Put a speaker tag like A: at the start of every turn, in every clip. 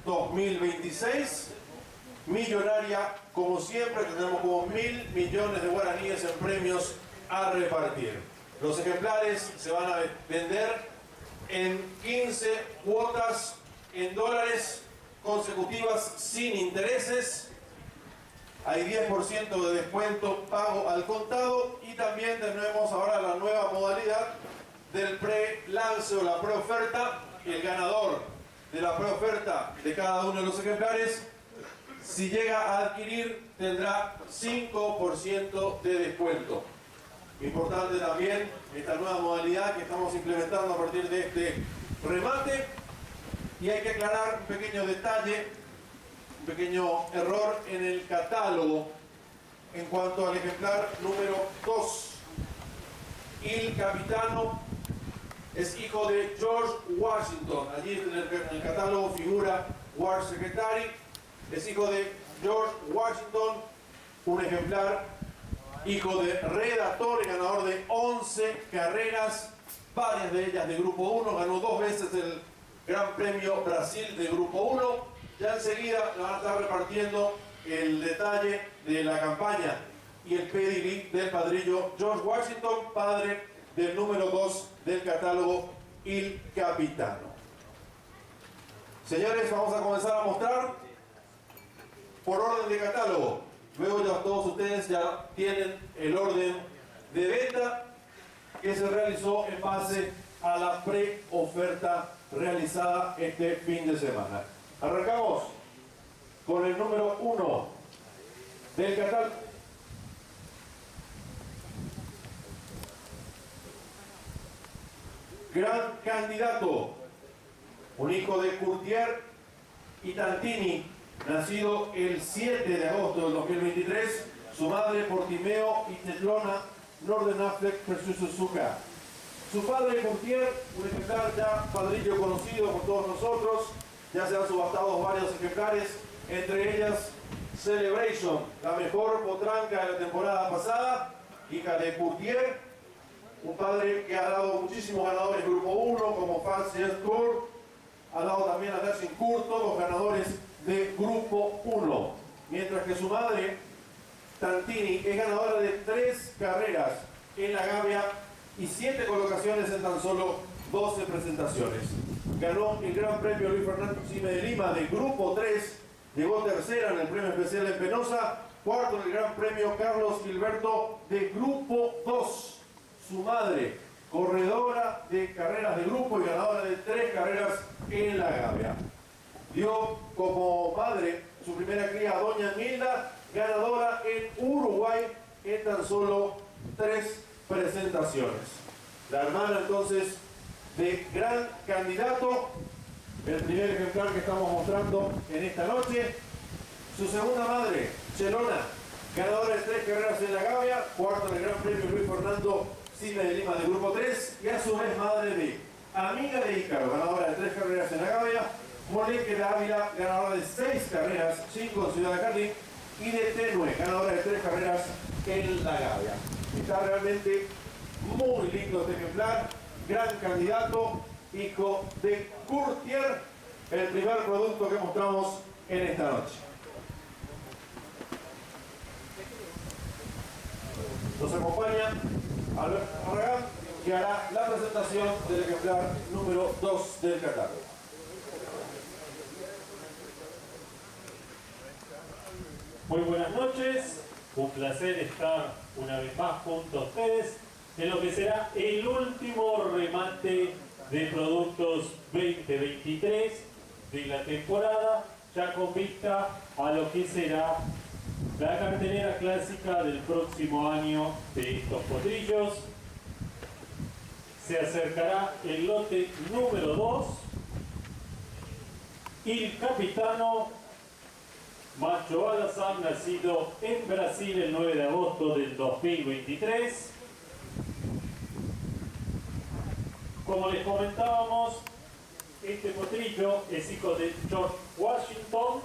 A: 2026. Millonaria, como siempre, tendremos como 1.000 millones de guaraníes en premios a repartir. Los ejemplares se van a vender en 15 cuotas en dólares consecutivas sin intereses. Hay 10% de descuento pago al contado y también tenemos ahora la nueva modalidad del pre-lance o la preoferta. El ganador de la preoferta de cada uno de los ejemplares, si llega a adquirir, tendrá 5% de descuento. Importante también esta nueva modalidad que estamos implementando a partir de este remate. Y hay que aclarar un pequeño detalle, un pequeño error en el catálogo en cuanto al ejemplar número 2. Il Capitano es hijo de George Washington. Allí en el catálogo figura War Secretary. Es hijo de George Washington, un ejemplar hijo de redactor y ganador de 11 carreras, varias de ellas de Grupo 1. Ganó 2 veces el Gran Premio Brasil de Grupo 1. Ya enseguida le van a estar repartiendo el detalle de la campaña y el pedigree del padrillo George Washington, padre del número 2 del catálogo Il Capitano. Señores, vamos a comenzar a mostrar por orden de catálogo. Luego ya todos ustedes ya tienen el orden de venta que se realizó en base a la pre-oferta realizada este fin de semana. Arrancamos con el número 1 del catálogo. Gran Candidato, un hijo de Courtier y Tantini, nacido el 7 de agosto del 2023, su madre Portimeo y Tetlona Nordenafleck versus Suzuka. Su padre Courtier, un ejemplar ya padrillo conocido por todos nosotros, ya se han subastado varios ejemplares, entre ellas Celebration, la mejor potranca de la temporada pasada, hija de Courtier, un padre que ha dado muchísimos ganadores Grupo 1 como Fancy Tour, ha dado también a Dersincourt, todos ganadores de Grupo 1, mientras que su madre Tantini es ganadora de 3 carreras en la Gavia y 7 colocaciones en tan solo 12 presentaciones. Ganó el Gran Premio Luis Fernando Cime de Lima de Grupo 3, llegó tercera en el Premio Especial en Penosa, cuarto en el Gran Premio Carlos Gilberto de Grupo 2. Su madre, corredora de carreras de grupo y ganadora de 3 carreras en la Gavia. Dio como madre su primera cría a Doña Milda, ganadora en Uruguay en tan solo 3 presentaciones. La hermana entonces de Gran Candidato, el primer ejemplar que estamos mostrando en esta noche. Su segunda madre, Chelona, ganadora de 3 carreras en la Gavia, cuarto en el Gran Premio Luis Fernando Cime de Lima de Grupo 3 y a su vez madre de Amiga de Ícaro, ganadora de 3 carreras en la Gavia, Monique de Ávila, ganadora de 6 carreras, 5 en Ciudad de Jardín, y de Tenue, ganadora de 3 carreras en la Gavia. Está realmente muy lindo este ejemplar. Gran Candidato, hijo de Courtier, el primer producto que mostramos en esta noche. Nos acompaña Alberto Barragán, que hará la presentación del ejemplar número 2 del catálogo.
B: Muy buenas noches, un placer estar una vez más junto a ustedes en lo que será el último remate de productos 2023 de la temporada, ya con vista a lo que será la cartelera clásica del próximo año de estos potrillos. Se acercará el lote número 2, Il Capitano, macho alazán, nacido en Brasil el 9 de agosto del 2023. Como les comentábamos, este potrillo es hijo de George Washington,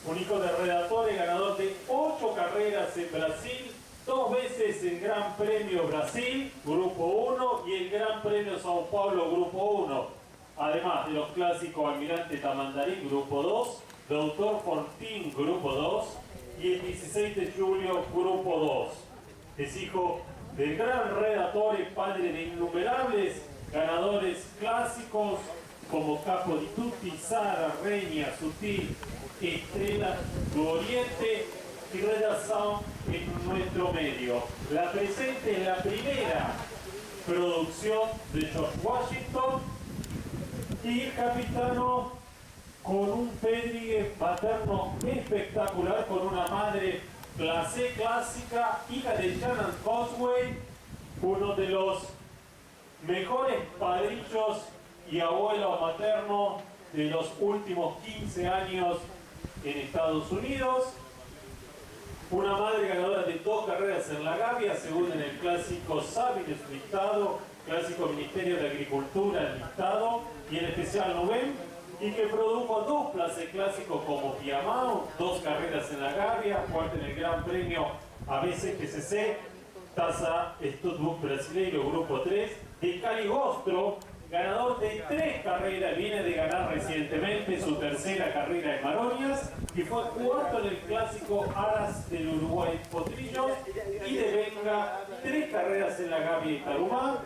B: un hijo de redactor y ganador de 8 carreras en Brasil, 2 veces el Gran Premio Brasil, Grupo 1, y el Gran Premio Sao Paulo, Grupo 1. además de los clásicos Almirante Tamandarí, Grupo 2, Doctor Fortín, Grupo 2, y el 16 de julio, Grupo 2. Es hijo del gran redactor y padre de innumerables ganadores clásicos como Capo di Tutti, Sara, Reña, Sutil, Estrella, Oriente y Redazón en nuestro medio. La presente es la primera producción de George Washington y el capitano con un pedigree paterno espectacular, con una madre clase clásica, hija de Shannon Cosway, uno de los mejores padrillos y abuelo materno de los últimos 15 años en Estados Unidos. Una madre ganadora de 2 carreras en la Gavia, segunda en el clásico Sabines listado, clásico Ministerio de Agricultura listado y en especial Nubén, y que produjo 2 plazas clásicos como Piamao, 2 carreras en la Gavia, cuarta en el Gran Premio ABCGCC, Taza Studbook Brasileiro Grupo 3, de Caligostro, ganador de 3 carreras, viene de ganar recientemente su tercera carrera en Maronias y fue cuarto en el clásico Aras del Uruguay Potrillo, y de Venga 3 carreras en la Gavia y Tarumá.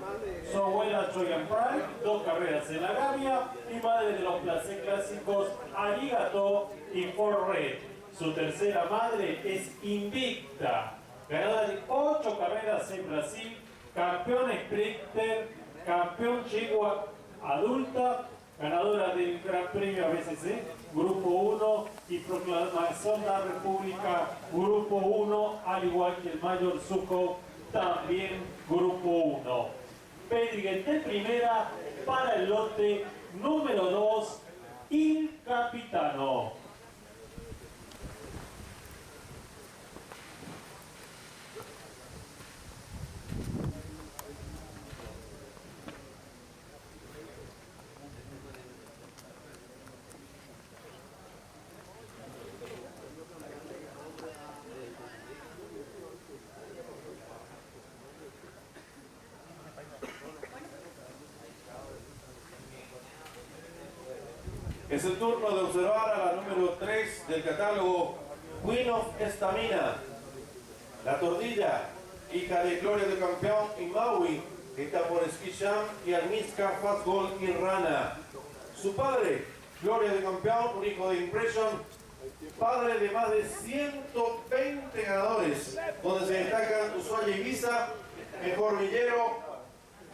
B: Su abuela Joyan Pride, 2 carreras en la Gavia, y madre de los placés clásicos Arigato y Fort Red. Su tercera madre es invicta, ganadora de 8 carreras en Brasil, campeón sprinter, campeón yegua adulta, ganadora del Gran Premio ABCC, Grupo 1 y Proclamación de la República, Grupo 1, al igual que el Mayor Zuko, también Grupo 1. Pedigree de primera para el lote número 2, Il Capitano.
A: Es el turno de observar a la número 3 del catálogo, Queen of Estamina. La tordilla, hija de Gloria de Campeón y Maui, está por Skisham y Almiska, Fastball y Rana. Su padre, Gloria de Campeón, un hijo de Impression, padre de más de 120 ganadores, donde se destacan Ushuaia y Ibiza, mejor villero,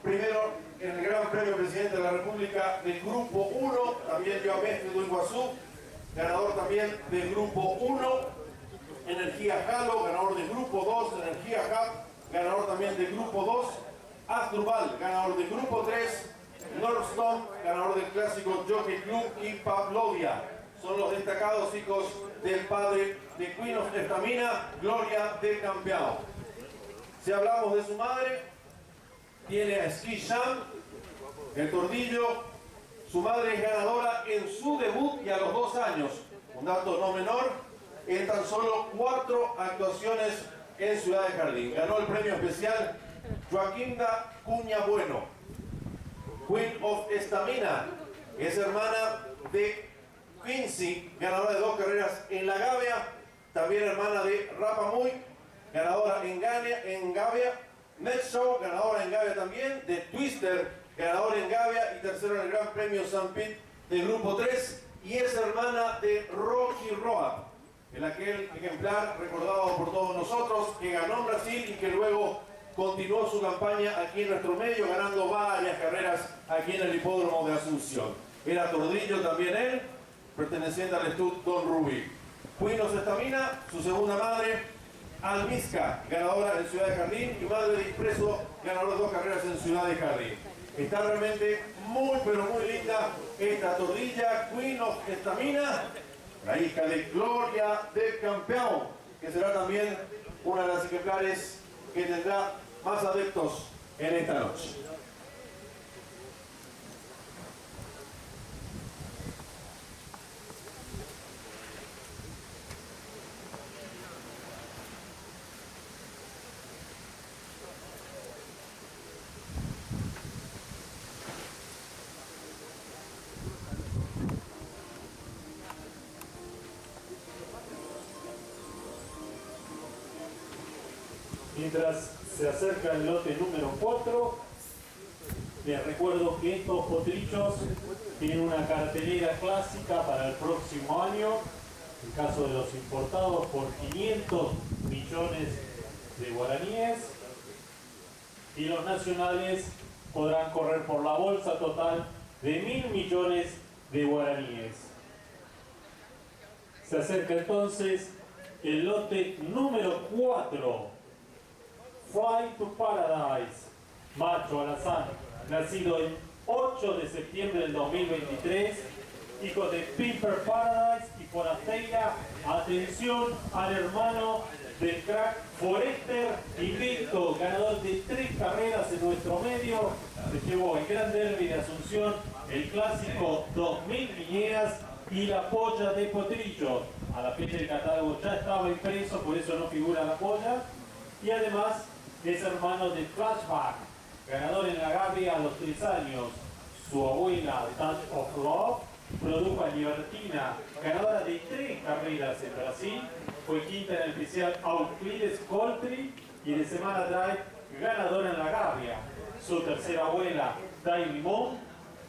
A: primero en el Gran Premio Presidente de la República del Grupo 1, también dio a Mestre do Iguazú, ganador también del Grupo 1, Energía Halo, ganador del Grupo 2, Energía Hub, ganador también del Grupo 2, Asdrubal, ganador del Grupo 3, Northstone, ganador del Clásico Jockey Club, y Pavlovia. Son los destacados hijos del padre de Queen of Estamina, Gloria del Campeón. Si hablamos de su madre, tiene a Skisham, el tordillo. Su madre es ganadora en su debut y a los 2 años. Un dato no menor, en tan solo 4 actuaciones en Ciudad de Jardín. Ganó el premio especial Joaquinda Cuña Bueno. Queen of Estamina es hermana de Quincy, ganadora de 2 carreras en la Gavia. También hermana de Rapa Mui, ganadora en Gavia. Next Show, ganadora en Gavia también, de Twister, ganadora en Gavia y tercero en el Gran Premio San Pete del Grupo 3, y es hermana de Rocky Roa, en aquel ejemplar recordado por todos nosotros, que ganó en Brasil y que luego continuó su campaña aquí en nuestro medio, ganando varias carreras aquí en el hipódromo de Asunción. Era tordillo también él, perteneciente al Stud Don Ruby. Queen of Estamina, su segunda madre, Almiska, ganadora en Ciudad de Jardín, y madre de Impreso, ganadora de 2 carreras en Ciudad de Jardín. Está realmente muy, pero muy linda esta tordilla, Queen of Estamina, la hija de Gloria del Campeón, que será también una de las ejemplares que tendrá más adeptos en esta noche.
B: Mientras se acerca el lote número 4, les recuerdo que estos potrillos tienen una cartelera clásica para el próximo año, en caso de los importados, por 500 millones de guaraníes, y los nacionales podrán correr por la bolsa total de 1.000 millones de guaraníes. Se acerca entonces el lote número 4, Fly to Paradise, macho alazán, nacido el 8 de septiembre del 2023, hijo de Piper Paradise y Forasteira. Atención al hermano del crack Forester, invicto, ganador de 3 carreras en nuestro medio. Se llevó el Gran Derby de Asunción, el clásico 2000 Viñedas y la polla de Potrillo. A la fecha del catálogo ya estaba impreso, por eso no figura la polla. Y además es hermano de Flashback, ganador en la Gavia a los 3 años. Su abuela, Touch of Love, produjo a Libertina, ganadora de 3 carreras en Brasil. Fue quinta en el especial Euclides Coltree y de Semana Drive, ganadora en la Gavia. Su tercera abuela, Dai Limón,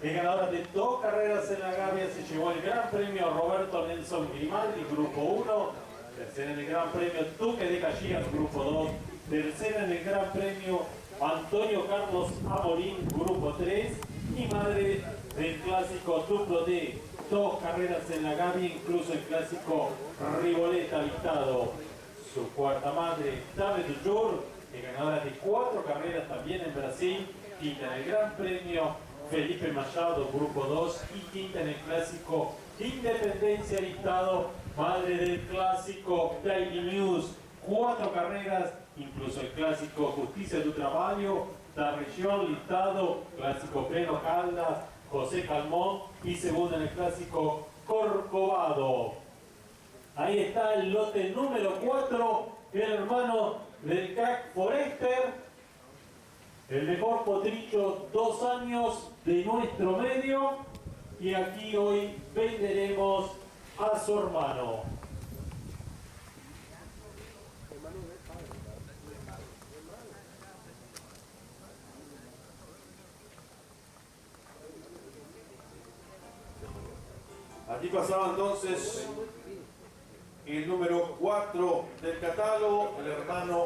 B: es ganadora de 2 carreras en la Gavia. Se llevó el Gran Premio Roberto Nelson Grimaldi, Grupo 1. Tercera en el Gran Premio Duque de Caxias, Grupo 2. Tercera en el Gran Premio Antonio Carlos Amorín, Grupo 3. Y madre del clásico Duplo D. 2 carreras en la Gavia, incluso el clásico Riboleta listado. Su cuarta madre, Dame du Jour, es ganadora de 4 carreras también en Brasil. Quinta en el Gran Premio Felipe Machado, Grupo 2, y quinta en el clásico Independencia listado, madre del clásico Daily News, 4 carreras, incluso el clásico Justicia do Trabalho, la región listado, clásico Pleno Caldas, José Calmón, y segunda en el clásico Corcovado. Ahí está el lote número 4, el hermano del crack Forester, el mejor potrillo 2 años de nuestro medio, y aquí hoy venderemos a su hermano.
A: Aquí pasaba entonces el número 4 del catálogo, el hermano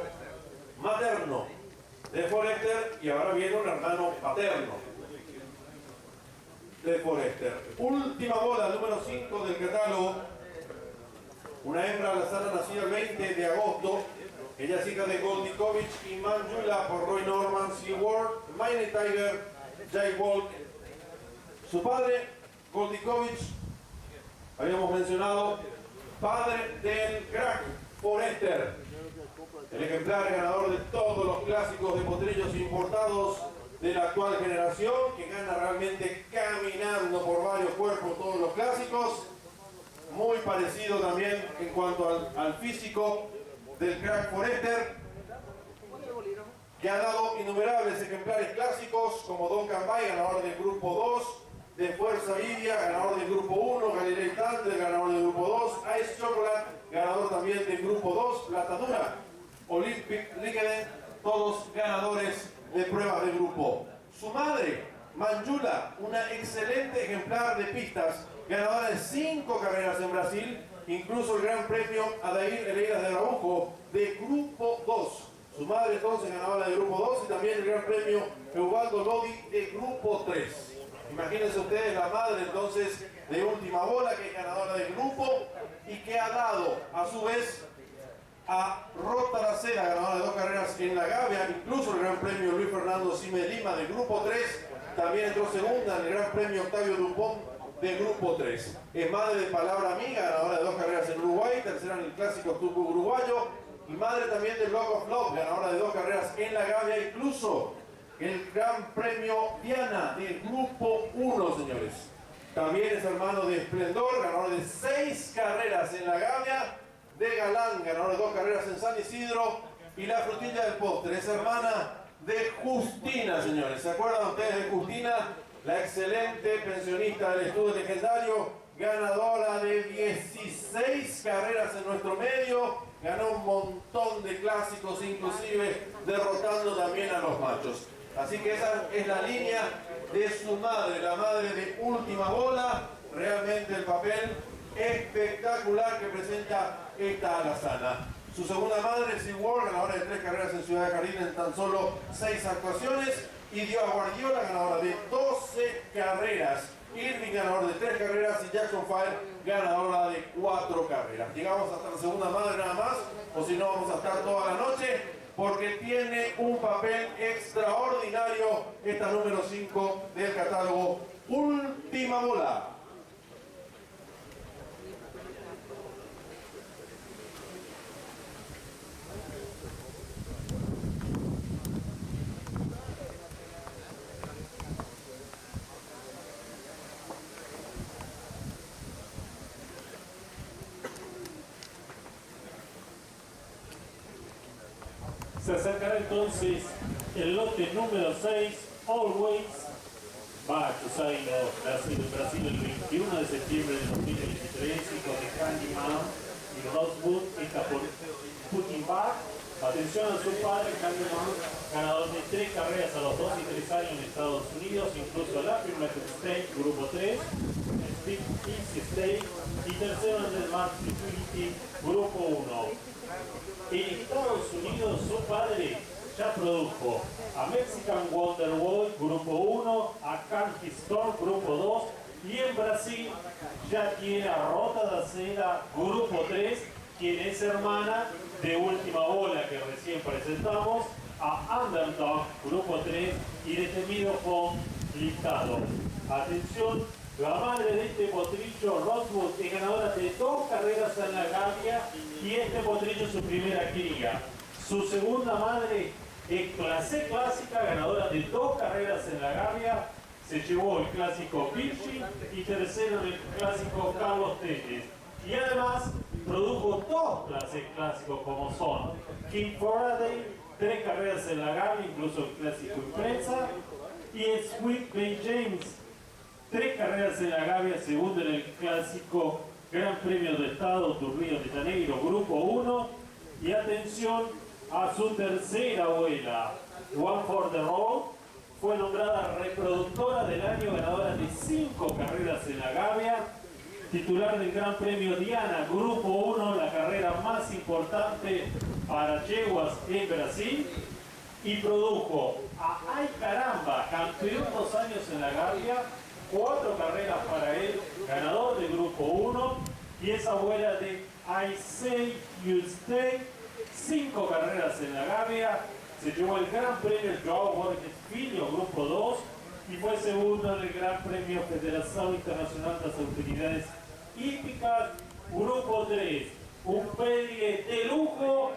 A: materno de Forester, y ahora viene un hermano paterno de Forester. Última bola, número 5 del catálogo, una hembra alazana nacida el 20 de agosto. Ella es hija de Goldikovic y Manjula por Roy Norman, Seaward, Mine Tiger, Jay Walk. Su padre, Goldikovic, habíamos mencionado, padre del crack Forester, el ejemplar ganador de todos los clásicos de potrillos importados de la actual generación, que gana realmente caminando por varios cuerpos todos los clásicos. Muy parecido también en cuanto al físico del crack Forester, que ha dado innumerables ejemplares clásicos, como Don Cambay, ganador del grupo 2, de Fuerza Vidia, ganador del grupo 1, Galilei Thunder, ganador del grupo 2, Ice Chocolate, ganador también del grupo 2, Platadura, Olympic Liquiden, todos ganadores de pruebas de grupo. Su madre, Manjula, una excelente ejemplar de pistas, ganadora de 5 carreras en Brasil, incluso el Gran Premio Adair Eleiras de Araujo de grupo 2. Su madre entonces ganadora de grupo 2 y también el Gran Premio Eubaldo Lodi de grupo 3. Imagínense ustedes la madre entonces de última bola, que es ganadora del grupo y que ha dado a su vez a Rota la Cera, ganadora de 2 carreras en la Gavia, incluso el Gran Premio Luis Fernando Cime Lima del grupo 3, también entró segunda en el Gran Premio Octavio Dupont del grupo 3. Es madre de Palabra Amiga, ganadora de 2 carreras en Uruguay, tercera en el Clásico Tuco Uruguayo, y madre también de Block of Love, ganadora de 2 carreras en la Gavia, incluso el Gran Premio Diana del grupo 1, señores. También es hermano de Esplendor, ganador de 6 carreras en la Gavia, de Galán, ganador de 2 carreras en San Isidro, y la frutilla del postre, es hermana de Justina, señores. ¿Se acuerdan ustedes de Justina? La excelente pensionista del estudio legendario, ganadora de 16 carreras en nuestro medio, ganó un montón de clásicos, inclusive derrotando también a los machos. Así que esa es la línea de su madre, la madre de Última Bola. Realmente el papel espectacular que presenta esta alazana. Su segunda madre, SeaWorld, ganadora de 3 carreras en Ciudad de Jardín en tan solo 6 actuaciones. Y dio a Guardiola, ganadora de 12 carreras. Irving, ganador de 3 carreras. Y Jackson Fire, ganadora de 4 carreras. Llegamos hasta la segunda madre nada más, o si no vamos a estar toda la noche, porque tiene un papel extraordinario esta número 5 del catálogo Última Bola.
B: Se acercará entonces el lote número 6, Always, Saino, Brasil el 21 de septiembre de 2023, hijo de Candyman y Rosewood, está por Putting Back. Atención a su padre, Candyman, ganador de 3 carreras a los 2 y 3 años en Estados Unidos, incluso la United States, grupo 3, Speed Easy State, y tercero en el Mars Utility, grupo 1. En Estados Unidos su padre ya produjo a Mexican Wonderwall, grupo 1, a Candy Storm, grupo 2, y en Brasil ya tiene a Rota da Seda, grupo 3, quien es hermana de Última Bola que recién presentamos, a Underdog, grupo 3, y de Temido con Listado. Atención, la madre de este potrillo, Rosewood, es ganadora de 2 carreras en la Gavia y este potrillo es su primera cría. Su segunda madre es clase clásica, ganadora de 2 carreras en la Gavia. Se llevó el clásico Virgin y tercero en el clásico Carlos Telles. Y además produjo 2 clases clásicos como son King Faraday, 3 carreras en la Gavia, incluso el clásico Imprensa, y Sweet Bay James, 3 carreras en la Gavia, segundo en el clásico Gran Premio de Estado Río de Janeiro, grupo 1. Y atención a su tercera abuela, One for the Road, fue nombrada reproductora del año, ganadora de 5 carreras en la Gavia, titular del Gran Premio Diana, grupo 1, la carrera más importante para yeguas en Brasil, y produjo a Ay Caramba, campeón 2 años en la Gavia, 4 carreras para él, ganador del grupo 1, y es abuela de I Say You Stay, 5 carreras en la Gavia, se llevó el Gran Premio Joao Borges Filho, grupo 2, y fue segundo en el Gran Premio Federación Internacional de las Autoridades Hípicas, grupo 3. Un pedigree de lujo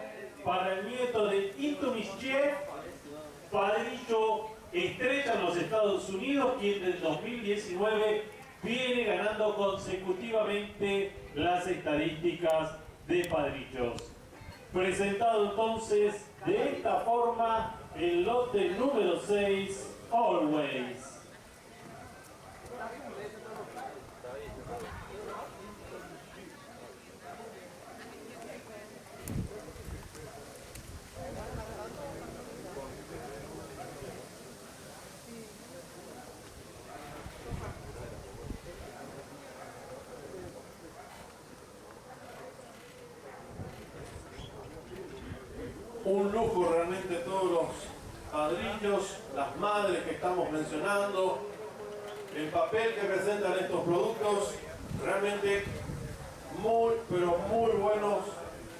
B: para el nieto de Intumischiev, padrillo estrella en los Estados Unidos, quien del 2019 viene ganando consecutivamente las estadísticas de padrillos. Presentado entonces de esta forma el lote número 6, Always.
A: Un lujo realmente todos los padrillos, las madres que estamos mencionando, el papel que presentan estos productos, realmente muy, pero muy buenos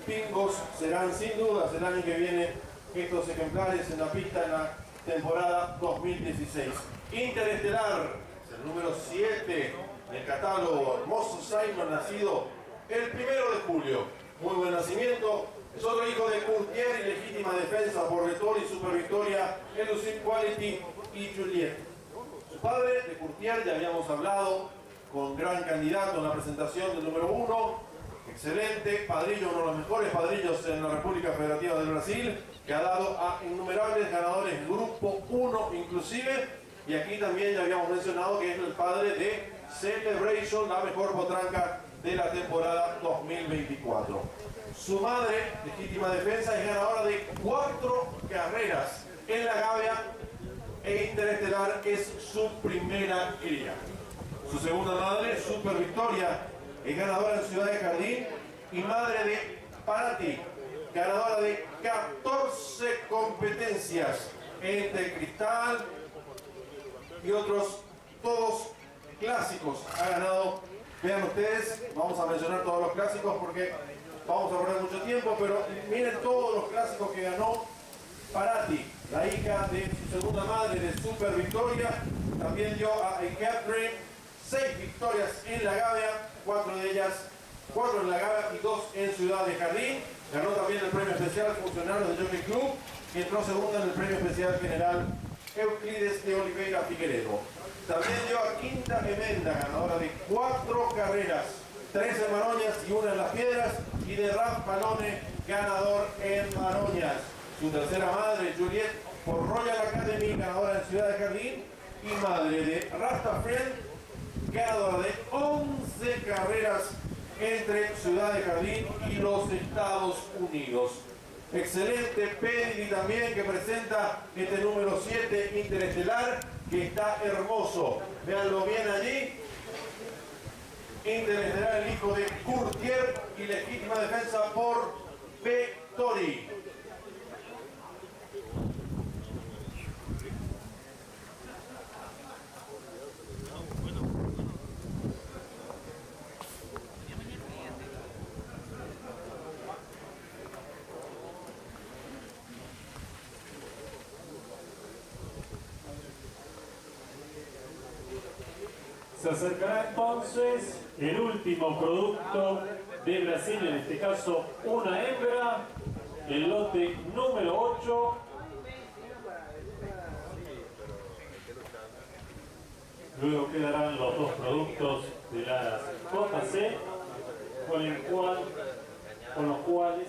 A: pingos serán sin dudas el año que viene estos ejemplares en la pista en la temporada 2016. Interestelar, el número 7 del catálogo, hermoso Simon, nacido el 1 de julio. Muy buen nacimiento. Es otro hijo de Courtier y legítima defensa por Retor y Super Victoria, Elusive Quality y Juliet. Su padre, de Courtier, ya habíamos hablado, con gran candidato en la presentación del número 1. Excelente padrillo, uno de los mejores padrillos en la República Federativa del Brasil, que ha dado a innumerables ganadores grupo 1 inclusive. Y aquí también ya habíamos mencionado que es el padre de Celebration, la mejor potranca de la temporada 2024. Su madre, legítima defensa, es ganadora de 4 carreras en la Gavia e Interestelar es su primera cría. Su segunda madre, Super Victoria, es ganadora en Ciudad de Jardín y madre de Parati, ganadora de 14 competencias entre cristal y otros, todos clásicos. Ha ganado, vean ustedes, vamos a mencionar todos los clásicos porque vamos a perder mucho tiempo, pero miren todos los clásicos que ganó Parati, la hija de su segunda madre de Super Victoria. También dio a Catherine 6 victorias en la Gavia, 4 de ellas, 4 en la Gavia y 2 en Ciudad de Jardín. Ganó también el premio especial Funcionario de Jockey Club y entró segunda en el premio especial general Euclides de Oliveira Figueredo. También dio a Quinta Emenda, ganadora de 4 carreras, 3 en Maroñas y 1 en Las Piedras, y de Raf Palone, ganador en Maroñas. Su tercera madre, Juliet, por Royal Academy, ganadora en Ciudad de Jardín, y madre de Rasta Friend, ganadora de 11 carreras entre Ciudad de Jardín y los Estados Unidos. Excelente pedigree también que presenta este número 7 Interestelar, que está hermoso. Véanlo bien allí. Interestelar, el hijo de Courtier, y legítima defensa por Vettori.
B: Se acercará entonces el último producto de Brasil, en este caso una hembra, el lote número 8. Luego quedarán los 2 productos de las JC, con los cuales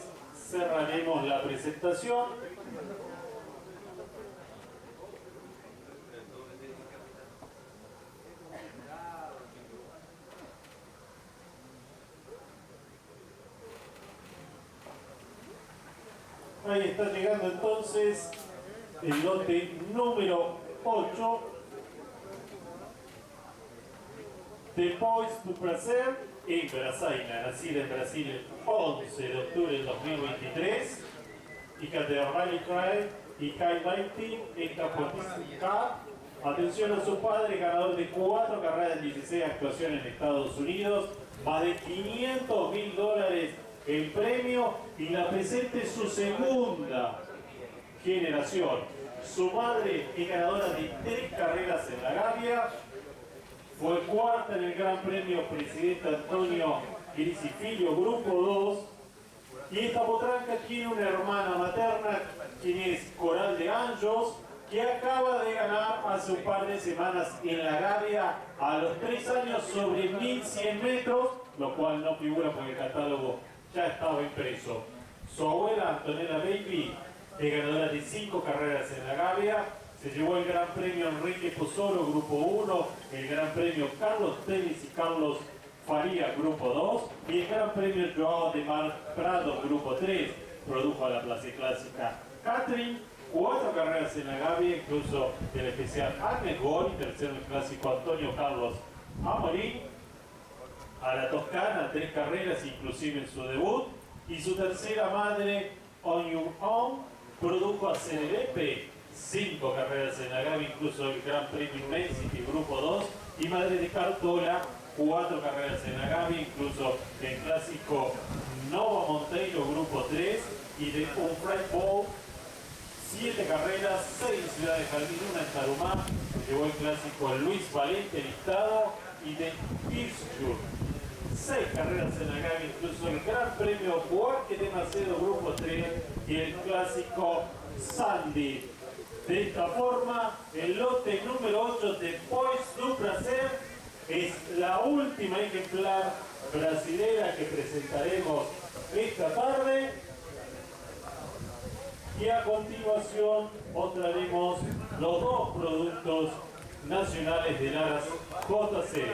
B: cerraremos la presentación. Ahí está llegando entonces el lote número 8 de Pois do Prazer, hembra Zaina, nacida en Brasil el 11 de octubre del 2023, hija de Rally Cry y Kai Mighty en Capotisca. Atención a su padre, ganador de 4 carreras de 16 actuaciones en Estados Unidos, más de $500.000 el premio, y la presente es su segunda generación. Su madre es ganadora de 3 carreras en la Gavia, fue cuarta en el Gran Premio Presidente Antonio Grisifillo, Grupo 2, y esta potranca tiene una hermana materna, quien es Coral de Anjos, que acaba de ganar hace un par de semanas en la Gavia a los 3 años sobre 1100 metros, lo cual no figura porque el catálogo ya estaba impreso. Su abuela, Antonella Baby, es ganadora de 5 carreras en la Gavia. Se llevó el Gran Premio Enrique Pozzolo, Grupo 1, el Gran Premio Carlos Telles y Carlos Faría, Grupo 2, y el Gran Premio Joao de Mar Prado, Grupo 3. Produjo a la Plaza Clásica Catherine, 4 carreras en la Gavia, incluso el especial Agnes Gol, tercero en el Clásico Antonio Carlos Amorín. A la Toscana, 3 carreras, inclusive en su debut, y su tercera madre, On Your Own, produjo a Cenerepe 5 carreras en la Gavia, incluso el Gran Premio Immensity Grupo 2, y madre de Cartola, 4 carreras en la Gavia, incluso el clásico Nova Monteiro Grupo 3, y de un Fred Ball, 7 carreras, 6 en Ciudad de Jardín, 1 en Tarumá. Llevó el clásico Luis Valente listado, y de Pittsburgh, 6 carreras en la Gavia, incluso el Gran Premio Buarque de Macedo Grupo 3 y el clásico Sandy. De esta forma, el lote número 8 de Pois do Prazer es la última ejemplar brasilera que presentaremos esta tarde. Y a continuación mostraremos los 2 productos nacionales de las JC.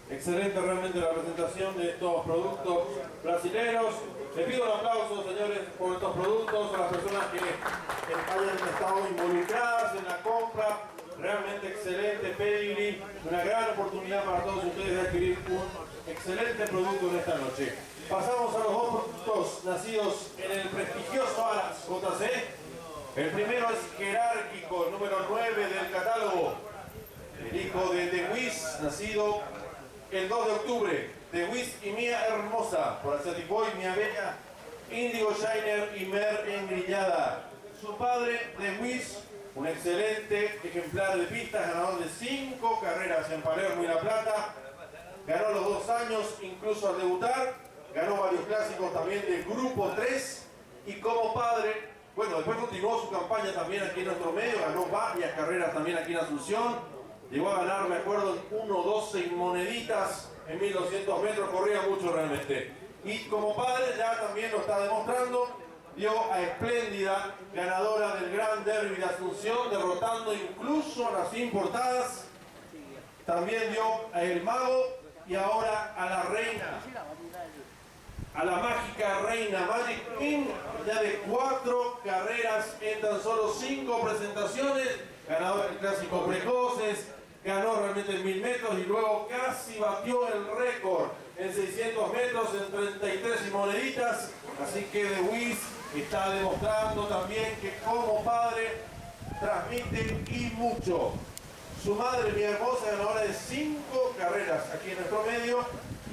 A: Excelente realmente la presentación de estos productos brasileños. Les pido un aplauso, señores, por estos productos, a las personas que hayan estado involucradas en la compra. Realmente excelente pedigree, una gran oportunidad para todos ustedes de adquirir un excelente producto en esta noche. Pasamos a los dos productos nacidos en el prestigioso Aras JC. El primero es jerárquico, el número 9 del catálogo. El hijo de Dewis, nacido el 2 de octubre. Dewis y Mía Hermosa, por Athletic Boy, Mía Bella, Índigo Shiner y Mer Engrillada. Su padre, Dewis, un excelente ejemplar de pistas, ganador de 5 carreras en Palermo y La Plata. Ganó los 2 años, incluso al debutar. Ganó varios clásicos también del Grupo 3. Y como padre, bueno, después continuó su campaña también aquí en nuestro medio. Ganó varias carreras también aquí en Asunción. Llegó a ganar, me acuerdo, en 1.12 en moneditas en 1200 metros. Corría mucho realmente. Y como padre ya también lo está demostrando. Dio a Espléndida, ganadora del Gran Derby de Asunción, derrotando incluso a las importadas. También dio a El Mago y ahora a la reina, a la mágica reina Magic King, ya de 4 carreras en tan solo 5 presentaciones. Ganador del Clásico Precoces, ganó realmente en 1000 metros y luego casi batió el récord en 600 metros en 33 y moneditas. Así que Dewis está demostrando también que como padre transmite y mucho. Su madre, Mía Hermosa, ganadora de 5 carreras aquí en nuestro medio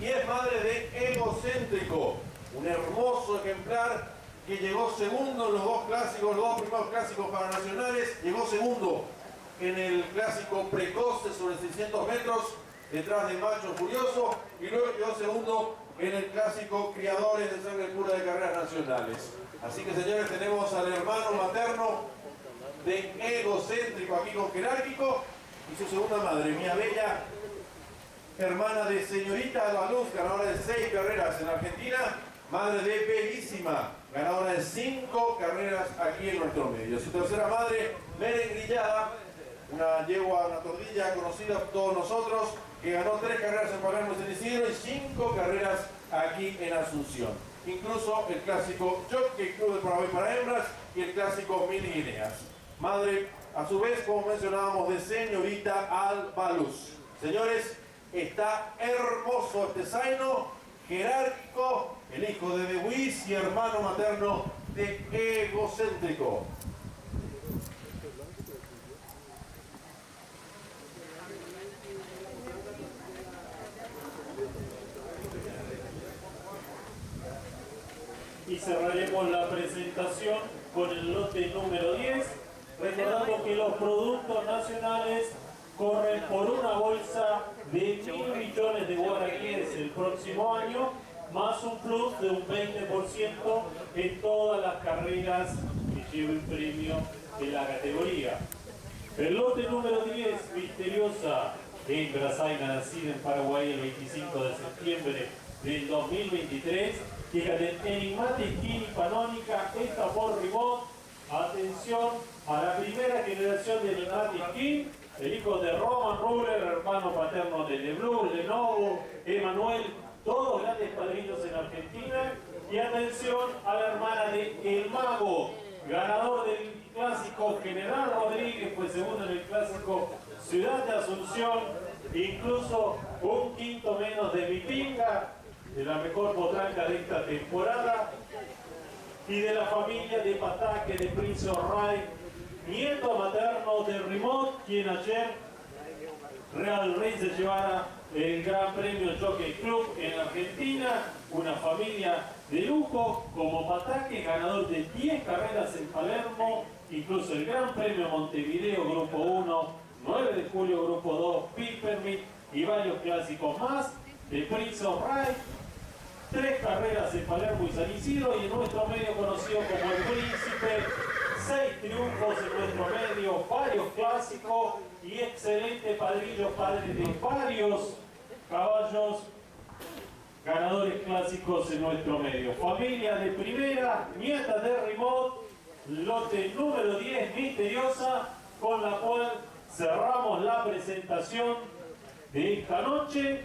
A: y es madre de Egocéntrico, un hermoso ejemplar que llegó segundo en los 2 clásicos, los 2 primeros clásicos paranacionales. Llegó segundo en el Clásico Precoce sobre 600 metros, detrás de Macho Furioso, y luego quedó segundo en el Clásico Criadores de Sangre Pura de Carreras Nacionales. Así que, señores, tenemos al hermano materno de Egocéntrico aquí con Jerárquico y su segunda madre, Mía Bella, hermana de Señorita Albaluz, ganadora de 6 carreras en Argentina, madre de Bellísima, ganadora de 5 carreras aquí en nuestro medio. Su tercera madre, Mer Engrillada, una yegua, una tordilla conocida por todos nosotros, que ganó 3 carreras en Palermo y San Isidro y 5 carreras aquí en Asunción. Incluso el clásico Jockey Club de Paraguay para hembras y el clásico Mini Guineas. Madre, a su vez, como mencionábamos, de Señorita Albaluz. Señores, está hermoso este zaino, jerárquico, el hijo de Dewis y hermano materno de Egocéntrico.
B: Y cerraremos la presentación con el lote número 10, recordando que los productos nacionales corren por una bolsa de 1.000 millones de guaraníes el próximo año, más un plus de un 20% en todas las carreras que lleven premio de la categoría. El lote número 10, Misteriosa, hembra zaina nacida en Paraguay el 25 de septiembre del 2023, fíjate, Enigmatic King y Panónica, esta por Remote. Atención a la primera generación de Enigmatic King, el hijo de Roman Ruler, hermano paterno de LeBlue, Lenovo, Emanuel, todos grandes padrinos en Argentina. Y atención a la hermana de El Mago, ganador del clásico General Rodríguez, fue segundo en el clásico Ciudad de Asunción, incluso un quinto menos de Vipinga, de la mejor potranca de esta temporada, y de la familia de Pataque de Prince of Ray, nieto materno de Remote, quien ayer Real Rey se llevara el Gran Premio Jockey Club en Argentina, una familia de lujo como Pataque, ganador de 10 carreras en Palermo, incluso el Gran Premio Montevideo Grupo 1, 9 de julio Grupo 2, Pit Permit y varios clásicos más de Prince of Ray. 3 carreras en Palermo y San Isidro y en nuestro medio conocido como El Príncipe, 6 triunfos en nuestro medio, varios clásicos y excelente padrillo, padre de varios caballos ganadores clásicos en nuestro medio. Familia de primera, nieta de Remote, lote número 10, Misteriosa, con la cual cerramos la presentación de esta noche.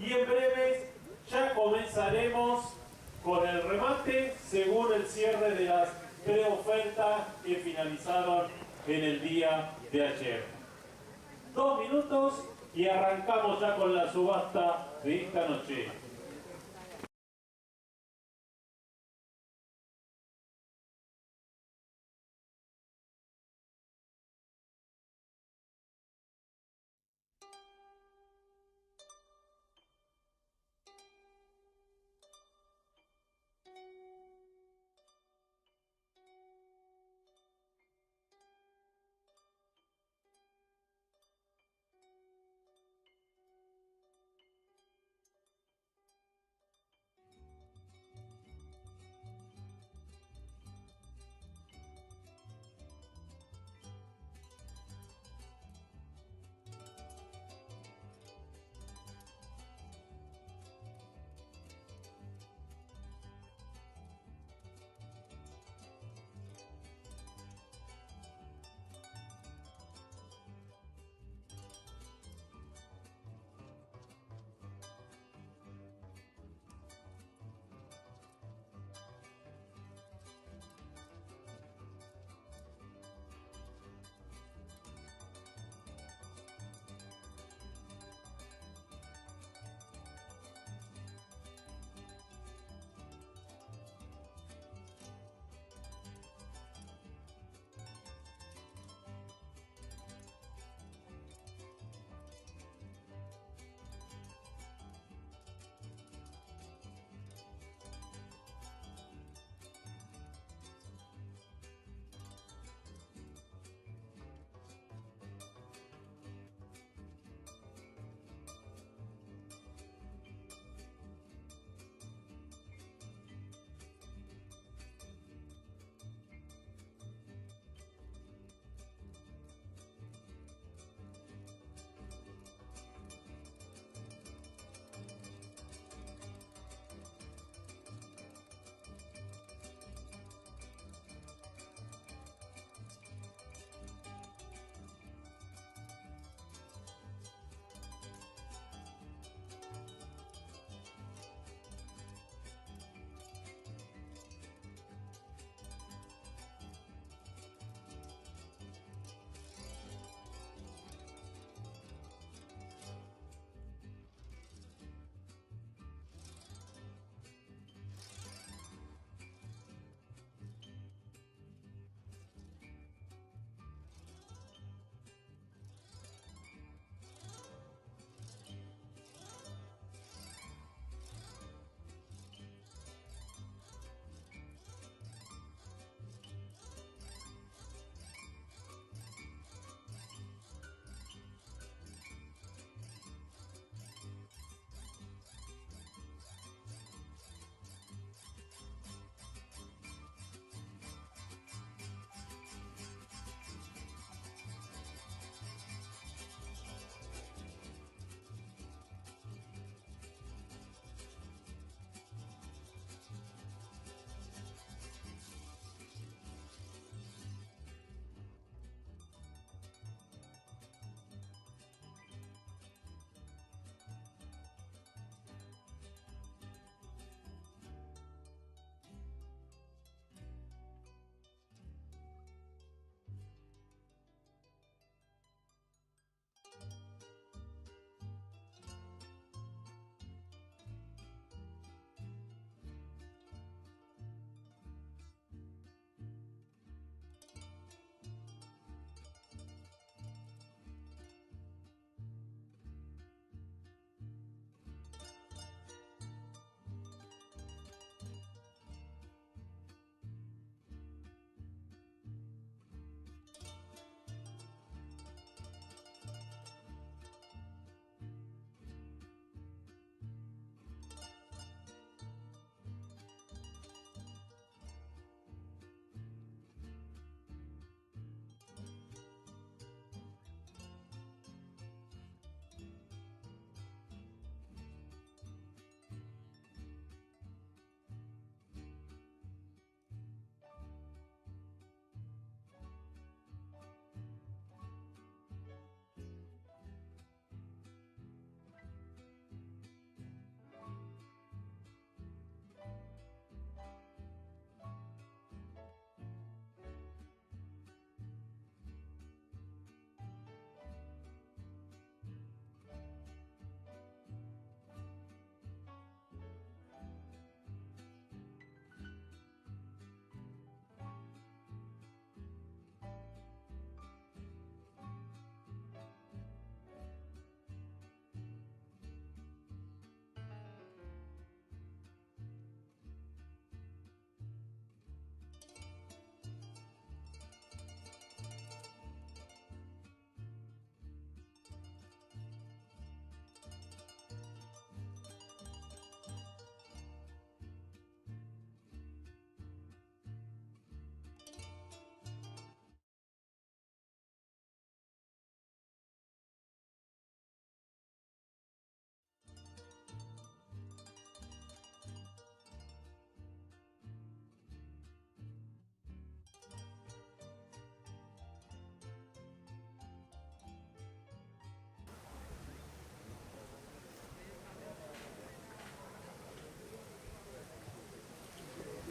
B: y en breves ya comenzaremos con el remate según el cierre de las preofertas que finalizaron en el día de ayer. 2 minutos y arrancamos ya con la subasta de esta noche.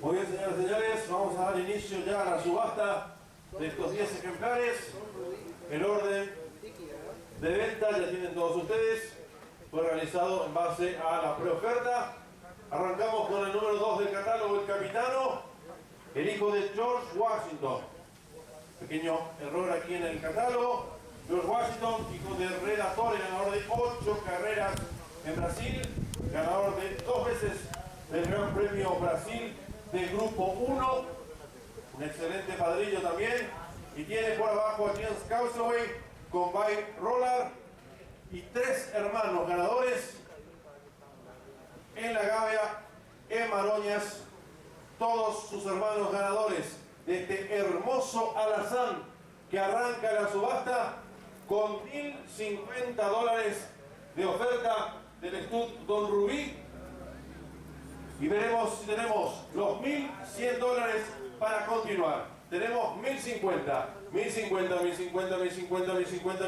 A: Muy bien, señoras y señores, vamos a dar inicio ya a la subasta de estos 10 ejemplares. El orden de venta ya tienen todos ustedes. Fue realizado en base a la preoferta. Arrancamos con el número 2 del catálogo, el capitano, el hijo de George Washington. Pequeño error aquí en el catálogo. George Washington, hijo de Redatore, ganador de 8 carreras en Brasil, ganador de 2 veces del Gran Premio Brasil del Grupo 1, un excelente padrillo también, y tiene por abajo a James Castaway con By Roller y 3 hermanos ganadores en la Gavia, en Maroñas, todos sus hermanos ganadores de este hermoso alazán que arranca la subasta con $1.050 de oferta del Stud Don Rubí, y veremos si tenemos los $1.100 para continuar. Tenemos 1050, 1050, 1050, 1050, 1050, 1050,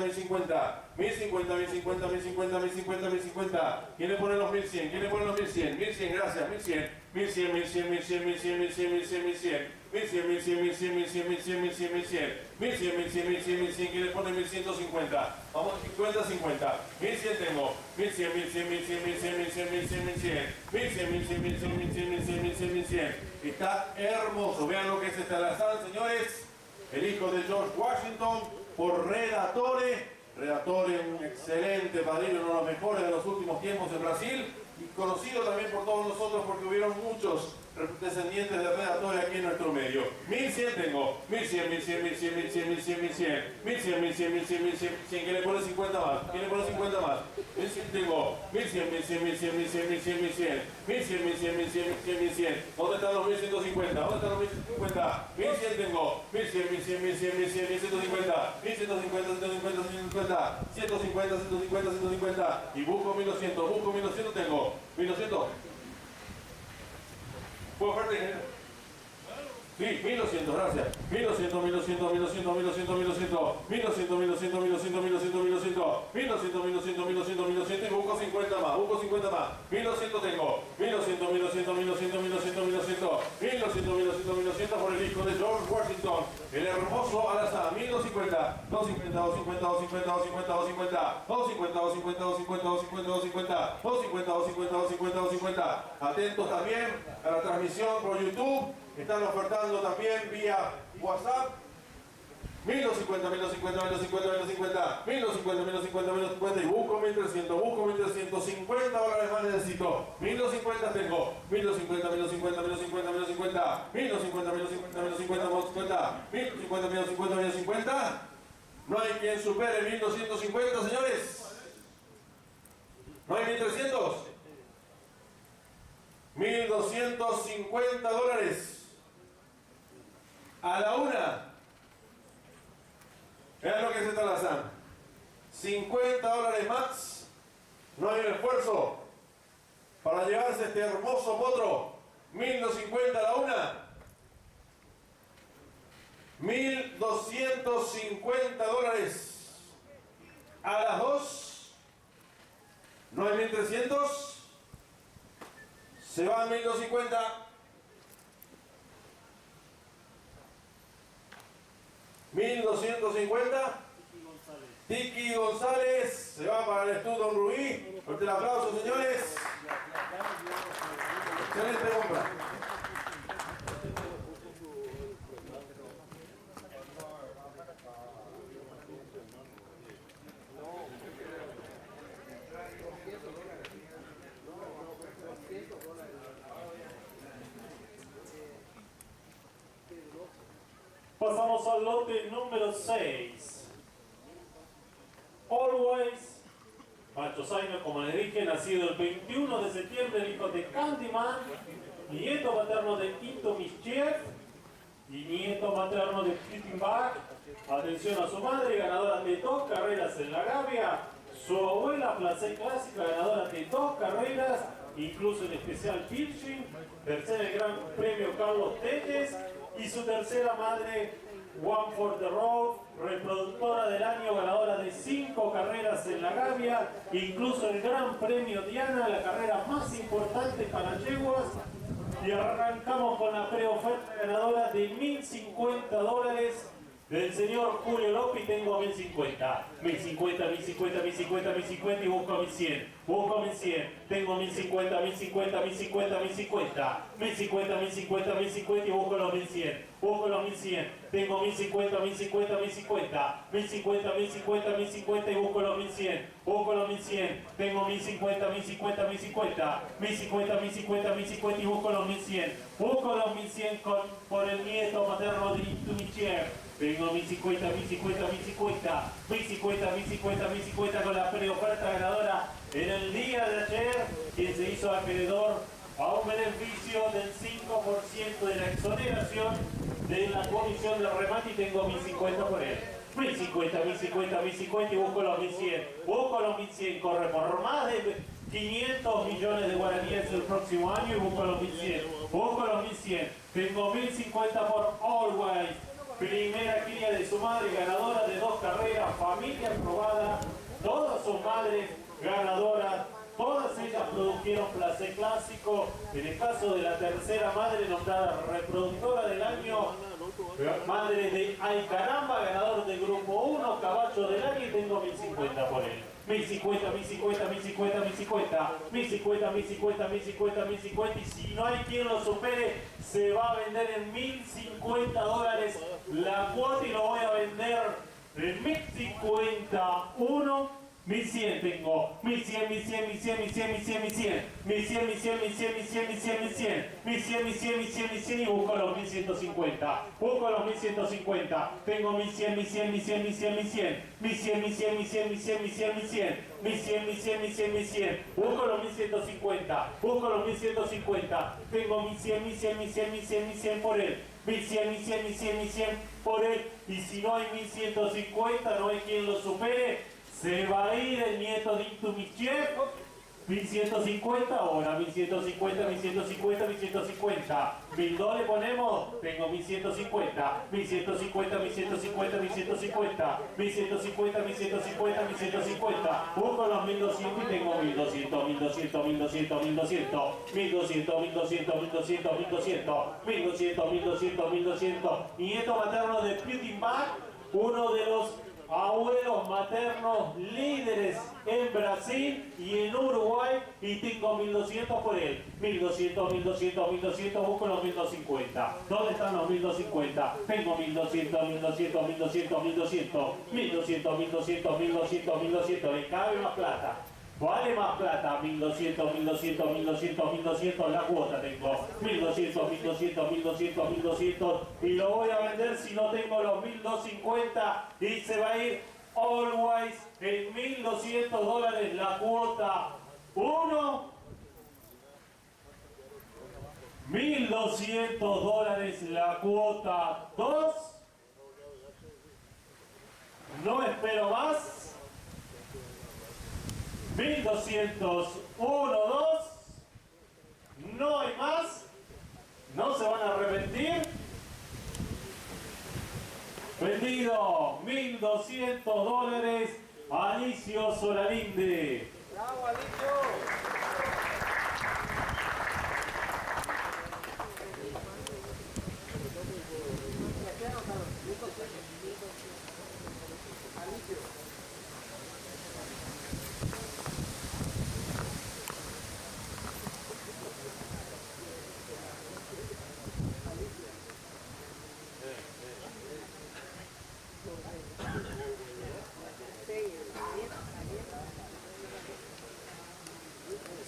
A: 1050, 1050, 1050, 1050, 1050. ¿Quién le pone los 1100? ¿Quién le pone los 1100? 1100, gracias, 1100, 1100, 1100, 1100, 1100, 1100, 1100, 1100. 1100, 1100, 1100, 1100, 1100, 1100, 1100, 1100, 1100, 1100, 1100, ¿quién le pone 1150? Vamos, 50, 50. 1100 tengo. 1100, 1100, 1100, 1100, 1100, 1100, 1100. 1100, 1100, 1100, 1100, 1100, 1100, 1100. Está hermoso. Vean lo que es este alazán, señores. El hijo de George Washington por Redatore. Redatore, un excelente padrino, uno de los mejores de los últimos tiempos en Brasil. Y conocido también por todos nosotros porque hubieron muchos descendientes de Redatore aquí en nuestro medio. 1100 tengo. 1100, 1100, 1100, 1100, 1100, 1100. 1100, 1100, 1100, 1100, 1100. ¿Quién le pone 50 más? ¿Quién le pone 50 más? 1100 tengo. 1100, 1100, 1100, 1100, 1100, 1100. 1100, 1100, 1100, 1100, 1100. ¿Dónde están los 1150? ¿Dónde están los 1150? 1100 tengo. 1100, 1100, 1100, 1100, 1150. 1150, 150, 150. 150, 150, 150. Y busco 1200. Busco 1200 tengo. 1200. ¿Puedo oferta? Sí, 1200, gracias. 1200, 1200, 1200, 1200, 1200, 1200, 1200, 1200, 1200, 1200, 1200, 1200, 1200, 1200, y busco 50 más, busco 50 más. 1200 tengo. 1200, 1200, 1200, 1200, 1200, 1200, 1200, 1200 por el hijo de George Washington, el hermoso alazán. 1250, 250, 250, 250, 250, 250, 250, 250, 250, 250, 250, 250, 250, 250. Atentos también a la transmisión por YouTube. Están ofertando también vía WhatsApp. 1250, 1250, 1250, 1250, 1250, 1250, 1250, y busco 1300, busco 1300, $50 más necesito. 1250 tengo. 1250, 1250, 1250, 1250, 1250, 1250, 1250, 1250, 1250, 1250, 1250. No hay quien supere 1250, señores. No hay 1300. $1.250 a la una. Vean lo que es esta alazán. $50 más. No hay un esfuerzo para llevarse este hermoso potro. 1.250 a la una. $1.250 a las dos. No hay 1.300. Se van 1.250. 1.250. Tiki González se va para el Stud Don Rubí. Fuerte el aplauso, señores. Excelente compra.
B: Pasamos al lote número 6. Always, macho zaino, como les dije, nacido el 21 de septiembre, el hijo de Candyman, nieto materno de Tito Mischiev y nieto materno de Kitty Bach. Atención a su madre, ganadora de 2 carreras en la Gavia. Su abuela, Placé Clásica, ganadora de 2 carreras, incluso en especial Pilching. Tercera el Gran Premio Carlos Telles. Y su tercera madre, One for the Road, reproductora del año, ganadora de 5 carreras en la Gavia, incluso el Gran Premio Diana, la carrera más importante para yeguas, Y arrancamos con la preoferta ganadora de $1050 del señor Julio López. Tengo 1050, 1050, 1050, 1050, 1050 y busco 1100. Busco 1100. Tengo 1050, 1050, 1050, 1050, 1050, 1050, 1050 y busco los 1100. Busco los 1100. Tengo 1050, 1050, 1050, 1050, 1050, 1050 y busco los 1100. Busco los 1100. Tengo 1050, 1050, 1050, 1050, 1050, 1050 y busco los 1100. Busco los 1100 por el nieto materno de Intumichier. Tengo 1050, 1050, 1050, 1050, 1050, 1050 con la preoferta ganadora en el día de ayer, quien se hizo acreedor a un beneficio del 5% de la exoneración de la comisión de remate y tengo 1050 por él. 1050, 1050, 1050 y busco los 1100. Busco los 1100, corre por más de 500 millones de guaraníes el próximo año y busco los 1100. Busco los 1100. Tengo 1050 por Always. Primera cría de su madre, ganadora de 2 carreras, familia aprobada, todas sus madres ganadoras, todas ellas produjeron placer clásico. En el caso de la tercera madre nombrada reproductora del año, madre de Ay Caramba, ganador del grupo 1, caballo del año y tengo 1050 por él. 1050, 1050, 1050, 1050, 1050, 1050, 1050, 1050 y si no hay quien lo supere se va a vender en $1050 la cuota y lo voy a vender en 1051. 1100 tengo, 1100, 1100, 1100, 1100, 1100, 1100, 1100, 1100, 1100, 1100, 1100, 1100, 1100, 1100, 1100, 1100 y busco los 1150, busco los 1150, tengo 1100, 1100, 1100, 1100, 1100, 1100, 1100, 1100, 1100, 1100, 1100, 1100, 1100, 1100, 1100, busco los 1150, busco los 1150, tengo 1100, 1100, 1100, 1100, 1100 por él. 1100, 1100, 1100, 1100 por él y si no hay 1150, no hay quien lo supere. Se va a ir el nieto de Intumichier. 1150 ahora, 1150, 1150, 1150. 1002 le ponemos, tengo 1150, 1150, 1150, 1150, 1150, 1150, 1150. Busco los 1200 y tengo 1200, 1200, 1200, 1200, 1200, 1200, 1200, 1200, 1200, 1200, 1200. Nieto materno de Putin-Back, uno de los abuelos maternos líderes en Brasil y en Uruguay y tengo 1200 por él. 1200, 1200, 1200, busco los 1250. ¿Dónde están los 1250? Tengo 1200, 1200, 1200, 1200, 1200, 1200, 1200, 1200. Le cabe más plata. Vale más plata, 1200, 1200, 1200, 1200, la cuota tengo, 1200, 1200, 1200, 1200 y lo voy a vender si no tengo los 1250 y se va a ir Always en $1200 la cuota 1, $1200 la cuota 2, no espero más. 1200, 1, 2, no hay más, no se van a arrepentir. Vendido, $1200, Alicio Solalinde.
C: ¡Bravo, Alicio!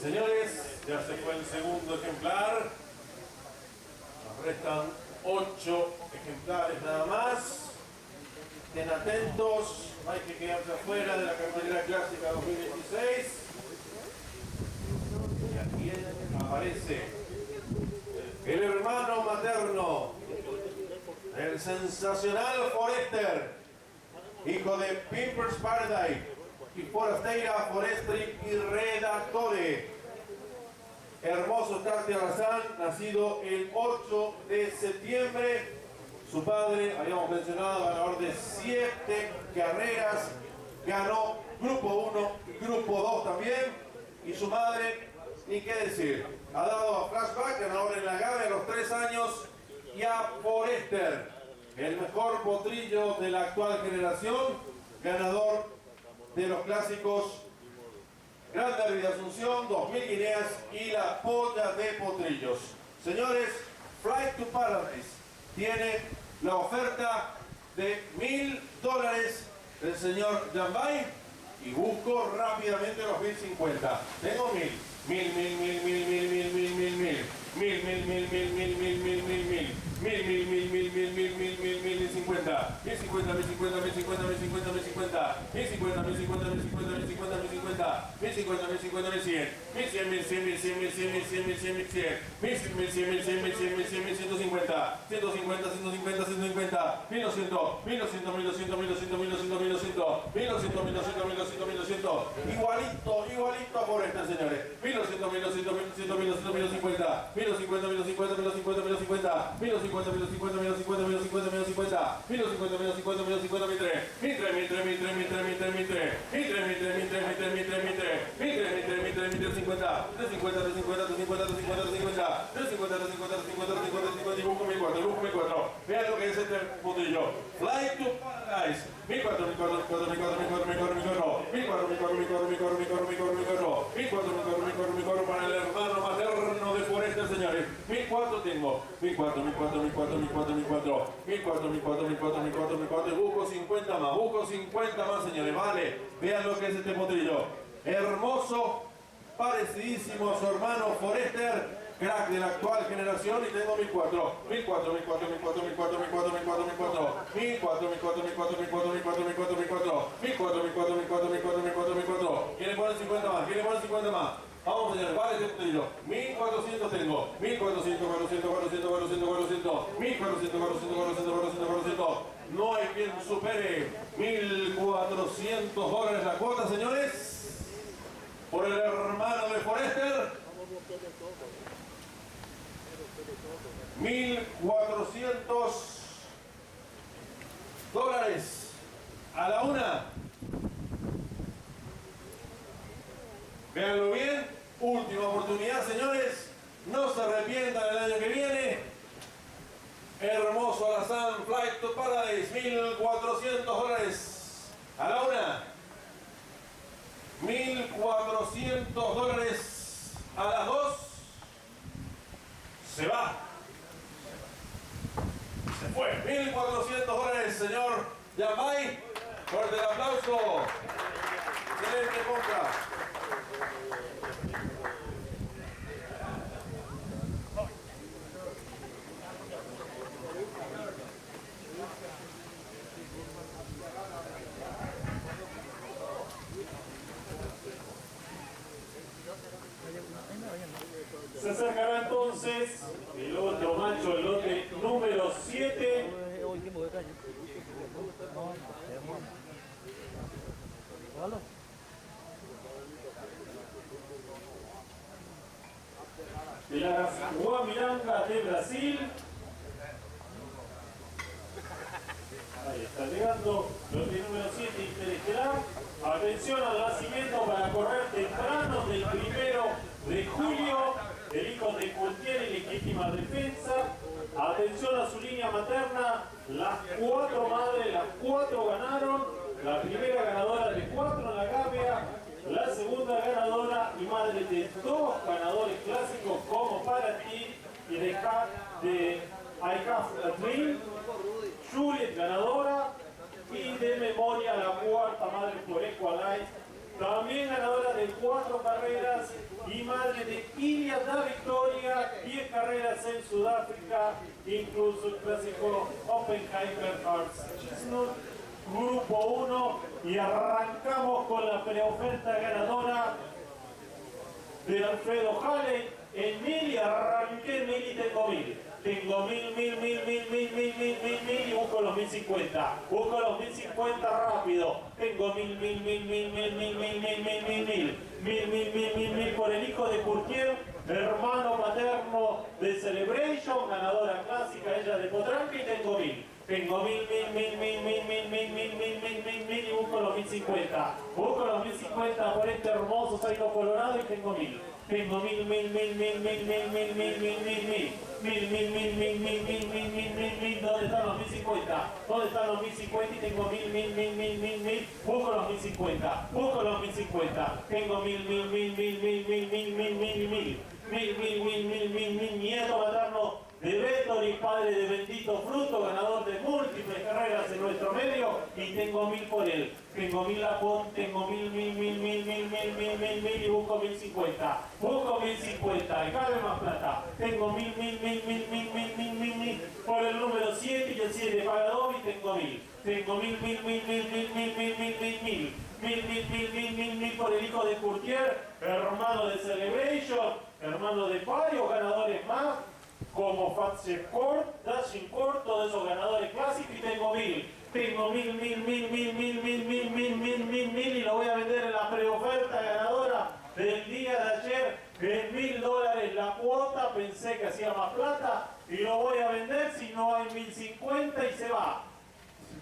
A: Señores, ya se fue el segundo ejemplar. Nos restan 8 ejemplares nada más. Estén atentos, no hay que quedarse afuera de la cartelera clásica 2016. Y aquí aparece el hermano materno del sensacional Forester, hijo de Pimpers Paradise y Forasteira Forestry y Redactore. Hermoso Tati Arrasán, nacido el 8 de septiembre. Su padre, habíamos mencionado, ganador de 7 carreras, ganó Grupo 1 y Grupo 2 también. Y su madre, ni qué decir. Ha dado a Flashback, ganador en la Agave a los 3 años, y a Forester, el mejor potrillo de la actual generación, ganador de los clásicos Gran Derby de Asunción, 2000 guineas y la polla de potrillos. Señores, Flight to Paradise tiene la oferta de $1000 del señor Jambay y busco rápidamente los 1050. Tengo 1000. Igualito por este, señores. 1200, 1200, 1200, 1200, 1050, 1050, 1050, 1050, 1050, 1050, 1050, 1050, 1050, 1050, 1050, 1050, 1050, 1003, 1003, 1003, 1003, 1050, 350, 350, 350, 350, 350, 350, 350, y busco 1004. Vean lo que es este potrillo. Fly to Paradise. 1004, 1004, 1004, 1004, 1004, 1004 para el hermano materno de Forester, señores. 1004 tengo. 1004, 1004, 1004, 1004, 1004, 1004, 1004, 1004, 1004, y busco 50 más, busco 50 más, señores. Vale, vean lo que es este potrillo. Hermoso, parecidísimo a su hermano Forester, crack de la actual generación, y tengo 1004, 1004, 1004, 1004, 1004, 1004, 1004, 1004, 1004, 1004, 1004, 1004, 1004, 1004, 1004, 1004, 1004, 1004. ¿Quieren poner 50 más? ¿Quieren poner 50 más? Vamos, señores, vale este potrillo. 1400 tengo. 1400, 400, 400, 400, 400. 1400, 400, 400, 400, 400. No hay quien supere $1400 la cuota, señores. Por el hermano de Forester. 1400 a la una. Véanlo bien, última oportunidad, señores. No se arrepientan el año que viene. Hermoso Alazán Flight to Paradise, $1400 a la una. $1400 a las 2. Se va. Se fue. $1400, señor Jambay. Fuerte el aplauso. Excelente compra.
B: Se acercará entonces el otro macho, el lote número 7. De las Guamiranga de Brasil. Ahí está llegando, lote número 7 interestelar. Atención al nacimiento para correr temprano del 1 de julio. El hijo de Curtier y legítima defensa. Atención a su línea materna. Las 4 madres, las 4 ganaron. La primera ganadora de 4 en la Gavia. La segunda ganadora y madre de 2 ganadores clásicos como para ti y de I Have a Dream. Juliet ganadora. Y de memoria la 4ª madre por Equalize. También ganadora de 4 carreras y madre de Iliad da Victoria, 10 carreras en Sudáfrica, incluso el clásico Oppenheimer Arts Chestnut, grupo 1, y arrancamos con la preoferta ganadora de Alfredo Halley en 1000 y arranqué en 1000 y tengo 1000. Tengo 1000 y busco los 1050. Busco los 1050 rápido. Tengo 1000 por el hijo de Curtier, hermano materno de Celebration, ganadora clásica, ella de Potranca, y tengo 1000. Tengo 1000 y busco los 1050. Busco los 1050 por este hermoso zaino colorado y tengo 1000. Tengo 1000. ¿Dónde están los 1050? ¿Dónde están los 1050? Y tengo 1000. Busco los 1050. Busco los 1050. Tengo 1000. Nieto materno de Vettori, padre de bendito fruto, ganador de múltiples carreras en nuestro medio, y tengo 1000 por él. Tengo 1000 a Pont, tengo 1000 y busco 1050. Busco 1050 y cabe más plata. Tengo 1000 por el número 7 y el 7 paga 2 y tengo 1000. Tengo 1000 por el hijo de Courtier, hermano de Celebration, hermano de varios ganadores más, como Fatse Court, Dashing Court, todos esos ganadores clásicos, y tengo 1000. Tengo 1000 y lo voy a vender en la preoferta ganadora del día de ayer en $1000 la cuota. Pensé que hacía más plata y lo voy a vender si no hay 1050 y se va.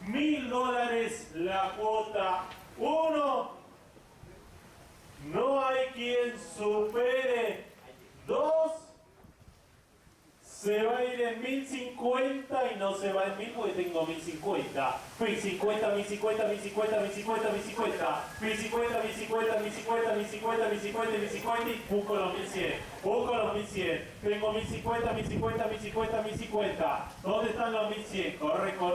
B: $1000 la cuota. 1. No hay quien supere. 2. Se va a ir en 1050 y no se va en 1000 porque tengo 1050. 1050. Y busco los 1100. Busco los 1100. Tengo 1050. ¿Dónde están los 1100? Corre con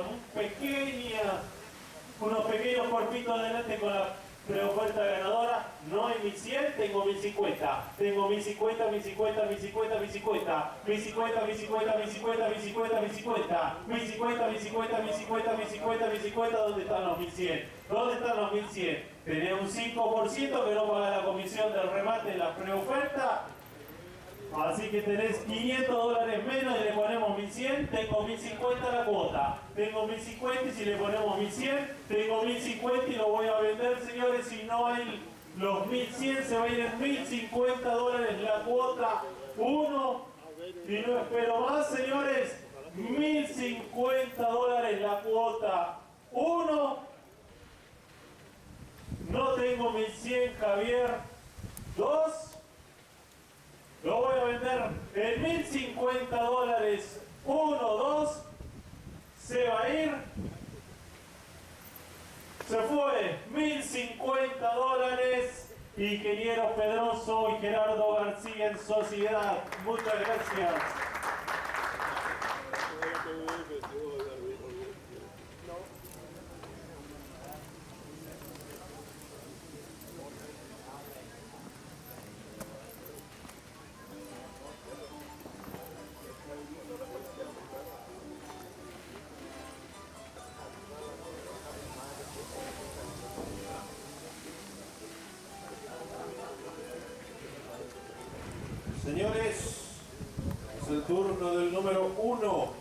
B: unos pequeños cuerpitos adelante con la preoferta ganadora. No hay 1100, tengo 1050. Tengo 1050. ¿Dónde están los 1100? ¿Dónde están los 1100? Tenés un 5% que no paga la comisión del remate de la preoferta. Así que tenés $500 menos y le ponemos 1100, tengo 1050 la cuota. Tengo 1050 y si le ponemos 1100, tengo 1050 y lo voy a vender, señores. Si no hay los 1100, se va a ir en $1050 la cuota. 1. Y no espero más, señores. $1050 la cuota. 1. No tengo 1100, Javier. 2. Lo voy a vender en $1050. 1, 2. Se va a ir. Se fue. $1050. Ingeniero Pedroso y Gerardo García en sociedad. Muchas gracias.
A: Señores, es el turno del número 1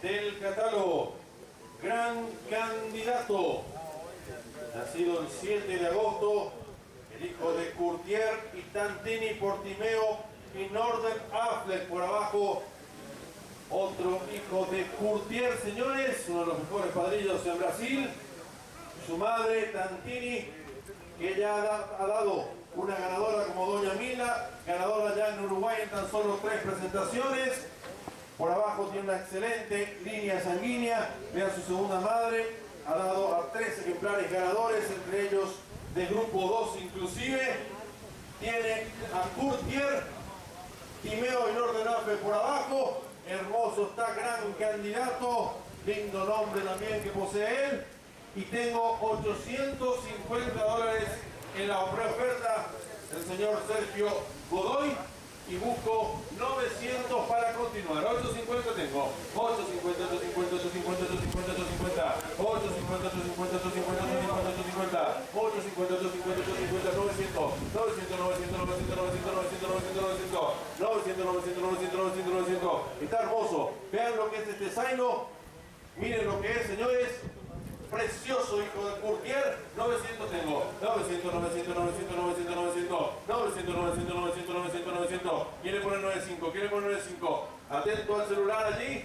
A: del catálogo. Gran candidato, nacido el 7 de agosto, el hijo de Courtier y Tantini por Timeo y Norden Affleck por abajo. Otro hijo de Courtier, señores, uno de los mejores padrinos en Brasil. Su madre, Tantini, que ya ha dado una ganadora como Doña Mila, ganadora ya en Uruguay en tan solo 3 presentaciones. Por abajo tiene una excelente línea sanguínea. Vean su segunda madre, ha dado a 3 ejemplares ganadores, entre ellos de grupo 2 inclusive. Tiene a Courtier, Timeo y Norden Affleck por abajo. Hermoso está, gran candidato, lindo nombre también que posee él. Y tengo $850 en la preoferta del señor Sergio Godoy y busco 900 para continuar. 850 tengo. 850, 850, 850, 850, 850, 850, 850, 850, 850, 850, 850, 850, 900, 900, 900, 900, 900, 900, 900, 900, 900, 900, 900, 900. Está hermoso. Vean lo que es este zaino. Miren lo que es, señores. Precioso hijo de Courtier. 900 tengo. 900, 900, 900, 900, 900, 900, 900, 900, 900, 900. Quiere poner 95, quiere poner 95. Atento al celular allí.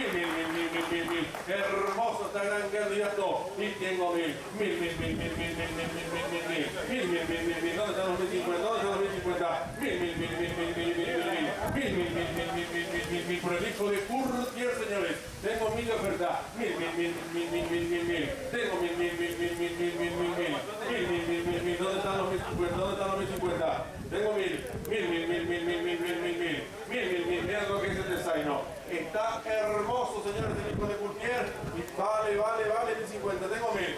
A: 1000. Hermoso está gran candidato. Y tengo 1000. 1000. ¿Dónde están los 1050? ¿Dónde están los 1050? 1000. Por el hijo de Curtier, señores. Tengo 1000 de oferta. 1000. Tengo 1000. ¿Dónde están los 1050? ¿Dónde están los 1050? Tengo 1000. 1000. Mirá lo que es este designo. Está hermoso, señores, el hijo de Curtier. Y vale, 1050. Tengo 1000.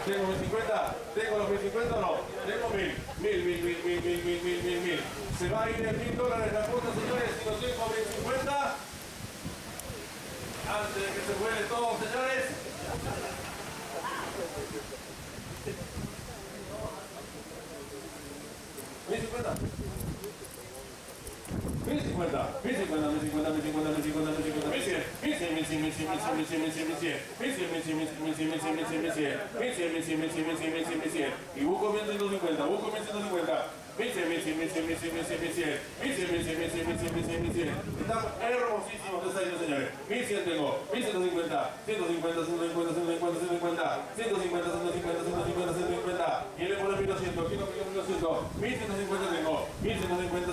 A: ¿Tengo 1050? ¿Tengo los 1050 o no? Tengo 1000. Se va a ir en $1000 la cuota, señores, si no tengo 1050. Antes de que se vuele todo, señores. Y busco 1150, busco 1150. 1100. Están hermosísimos los años, señores. 1100 tengo, 1150, 150. Y le pongo 1200, quiero 1200. 1150 tengo, 1150,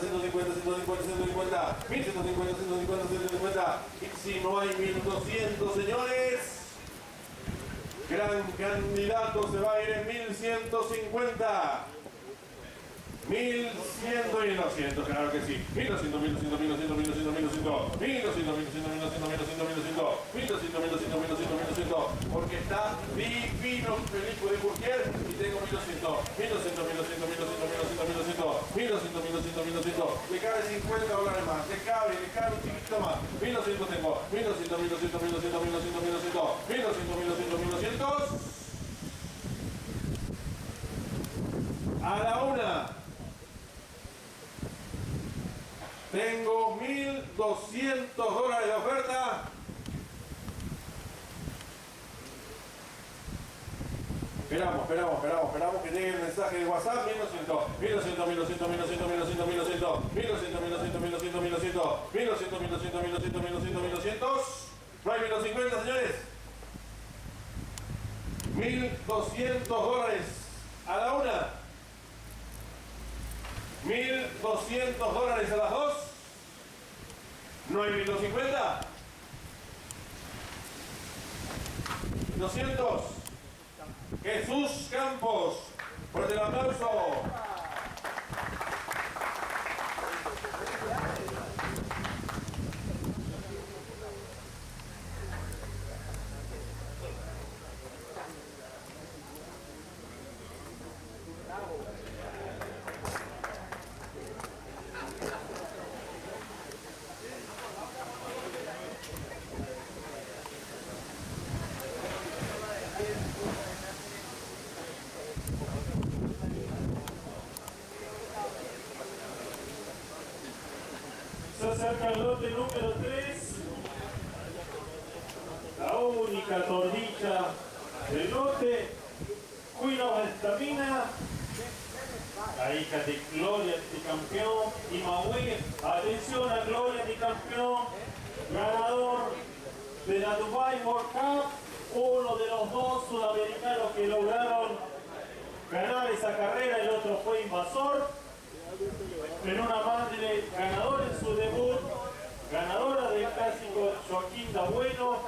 A: 150. Y si no hay 1200, señores, gran candidato se va a ir en 1150. 1100 y 200, claro que sí. 1200. Porque está divino el hijo de Curtier y tengo 1200. 1200. Le cabe $50 más. Le cabe un chiquito más. 1200 tengo. 1200. A la una. Tengo $1200 de oferta. Esperamos que llegue el mensaje de WhatsApp. 1200. No hay 1050, señores. $1200 a la una. $1200 a las 2. No hay 1250. 200. Jesús Campos. Fuerte el aplauso.
B: Se acerca el lote número 3, la única tordilla del lote, Queen of Estamina, la hija de Gloria Anticampeón y Maui. Atención a Gloria Anticampeón, ganador de la Dubai World Cup, uno de los dos sudamericanos que lograron ganar esa carrera, el otro fue Invasor. En una madre ganadora en su debut, ganadora del clásico Joaquín Dabueno,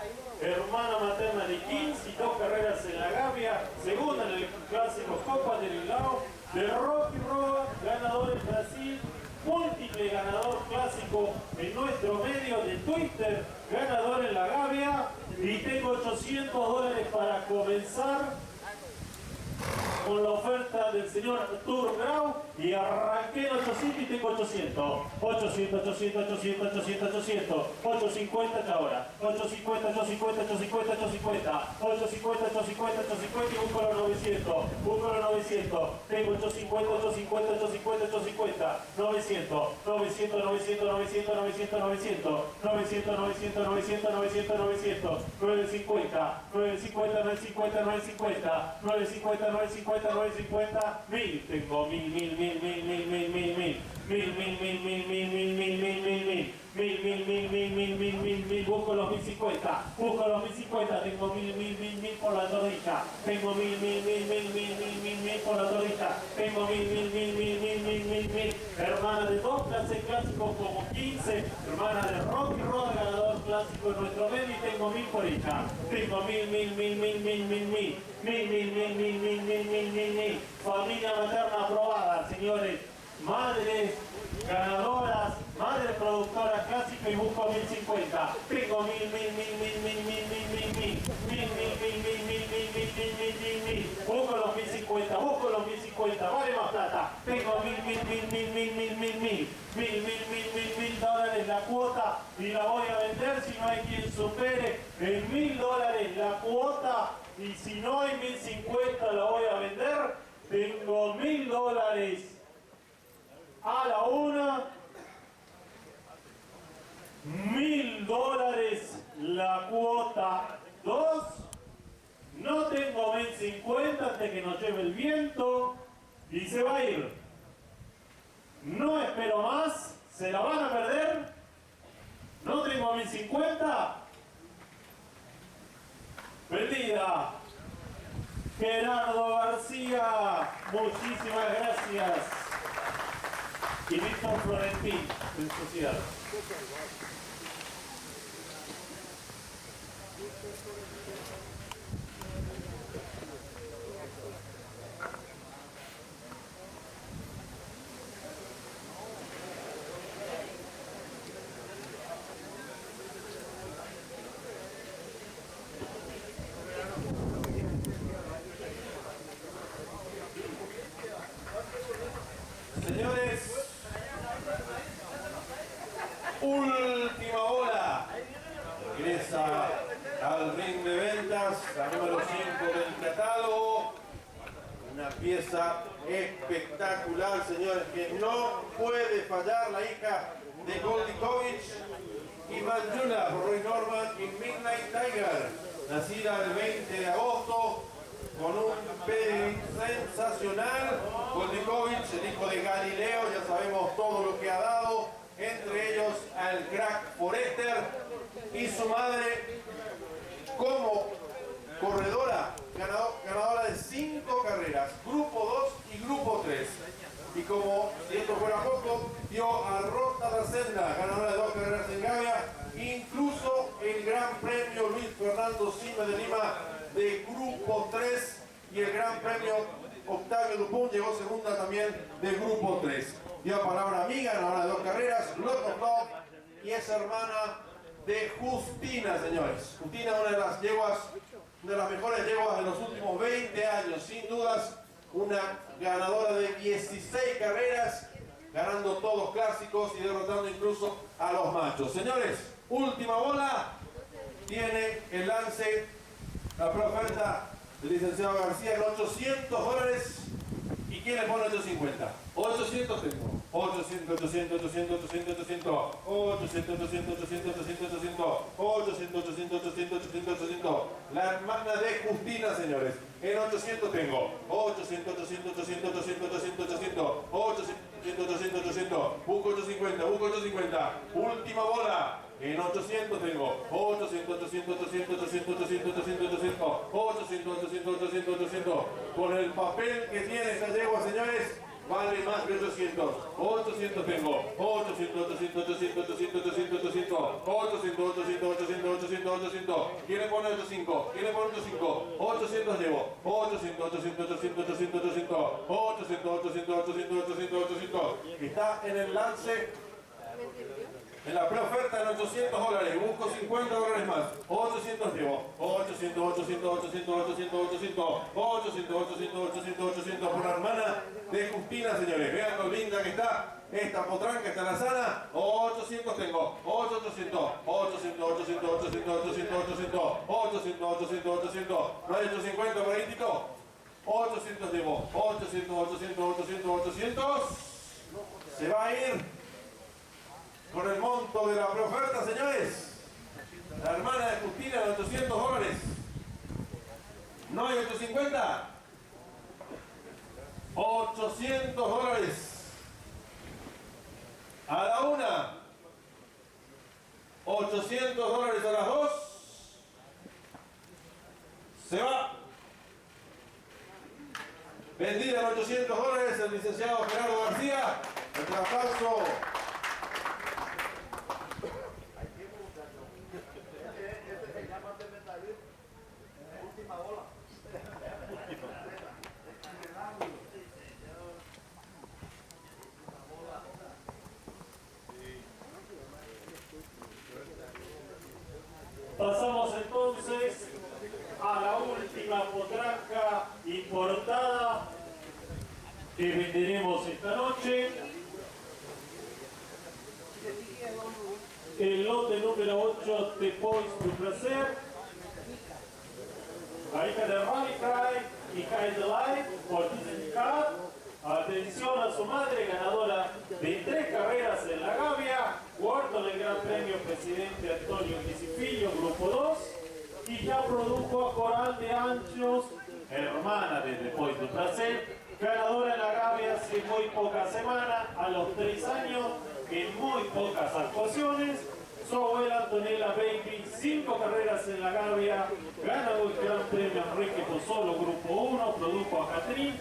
B: hermana materna de 15 y 2 carreras en la Gavia, segunda en el clásico Copa del Bilbao, de Rocky Roa, ganador en Brasil, múltiple ganador clásico en nuestro medio de Twitter, ganador en la Gavia, y tengo $800 para comenzar con la oferta del señor Arturo Grau y arranqué en 800 y tengo 800. 800, 800, 800, 800, 800. 850 ya ahora. 850, 850, 850, 850. 850, 850, 850 y busco los 900. Busco los 900. Tengo 850, 850, 850, 850. 900, 900, 900, 900, 900, 900. 900, 900, 900, 900, 900. 950, 950, 950, 950. 950, 950, 950. 1000. Tengo 1000, 1000, 1000, 1000, 1000, 1000, 1000, 1000. 1000, 1000, 1000, 1000, 1000, 1000, 1000, 1000, 1000. 1000, 1000, 1000, 1000, 1000, 1000, 1000, 1000, busco los 1050, busco los 1050, tengo 1000, 1000, 1000, 1000 por la torrija, tengo 1000, 1000, 1000, 1000, 1000, 1000, 1000, 1000 por la torrija, tengo 1000, 1000, 1000, 1000, 1000, 1000, 1000, 1000, hermana de dos clases clásicos como 15, hermana de rock y roll, ganador clásico en nuestro medio y tengo 1000 por hija, tengo 1000, 1000, 1000, 1000, 1000, 1000, 1000, 1000, 1000, 1000, 1000, 1000, 1000, 1000, 1000, familia materna aprobada, señores, madres ganadoras, madre productora clásica y busco 1050. Tengo 1000, 1000, 1000, 1000, 1000, 1000, 1000, 1000, 1000, 1000. Busco los 1050, busco los 1050, vale más plata. Tengo 1000, 1000, 1000, 1000, 1000, 1000, 1000, 1000. 1000, 1000, 1000, 1000 dólares la cuota y la voy a vender si no hay quien supere en 1000 dólares la cuota y si no hay 1050 la voy a vender. Tengo 1000 dólares a la una, 1000 dólares la cuota 2, no tengo 1050 hasta que nos lleve el viento y se va a ir. No espero más, se la van a perder, no tengo 1050, vendida. Gerardo García, muchísimas gracias. Y Víctor Florentín, de Sociedad.
A: Señores, última hora. Ingresa al ring de ventas, la número 5 del catálogo. Una pieza espectacular, señores, que no puede fallar, la hija de Goldikovic y Manjula por Roy Norman y Midnight Tiger, nacida el 20 de agosto. Con un pedigree sensacional, Goldikovic, el hijo de Galileo, ya sabemos todo lo que ha dado, entre ellos al crack Forester y su madre como corredora, ganadora de 5 carreras, grupo 2 y grupo 3. Y como si esto fuera poco, dio a Rota da Senda, ganadora de 2 carreras en Gavia, incluso el Gran Premio Luis Fernando Simes de Lima de grupo 3 y el Gran Premio Octavio Dupont llegó segunda también de grupo 3. Dio palabra amiga, ganadora de 2 carreras, Lot of Love, y es hermana de Justina, señores. Justina, una de las yeguas, una de las mejores yeguas de los últimos 20 años, sin dudas, una ganadora de 16 carreras, ganando todos clásicos y derrotando incluso a los machos. Señores, última bola, tiene el lance, la oferta del licenciado García en $800. ¿Y quién le pone 850? 800 tengo. 800, 800, 800, 800, 800, 800, 800, 800, 800, 800, 800, 800, 800, 800, 800. La hermana de Justina, señores. En 800 tengo. 800, 800, 800, 800, 800, 800, 800, 800, 800. Busco 850, busco 850. Última bola. En 800 tengo 800, 800, 800, 800, 800, 800, 800, 800, 800, 800, 800. Con el papel que tiene esta yegua, señores, vale más que 800. 800 tengo. 800, 800, 800, 800, 800, 800. 800, 800, 800, 800, 800. ¿Quién le pone 85? ¿Quién le pone 85? 800 llevo. 800, 800, 800, 800, 800. 800, 800, 800, 800, 800. Está en el lance En la preoferta en $800, busco $50 más. 800 llevo. 800, 800, 800, 800, 800, 800, 800, 800, 800 por la hermana de Justina, señores. Vean lo linda que está. Esta potranca está la sana. 800 tengo. 800, 800, 800, 800, 800, 800, 800, 800, 800. No hay 850 por ahí, Tito. 800 llevo. 800, 800, 800, 800. Se va a ir con el monto de la preoferta, señores. La hermana de Justina de $800. ¿No hay 850? $800. A la una. $800 a las dos. Se va. Vendida en $800 el licenciado Gerardo García. El aplauso.
B: Pasamos entonces a la última potranca importada que venderemos esta noche. El lote número 8 de Pois du Placer. La hija de Rally Cry y Kai de Life por Tizencat. Atención a su madre, ganadora de 3 carreras en la Gavia, cuarto en el Gran Premio Presidente Antonio Quisifillo, Grupo 2, y ya produjo a Coral de Anchos, hermana de Pois du Placer, ganadora en la Gavia hace muy pocas semanas, a los 3 años, en muy pocas actuaciones. Su abuela Antonella Baby, 5 carreras en la Gavia, ganó el Gran Premio Enrique Pozzolo, Grupo 1, produjo a Catrín.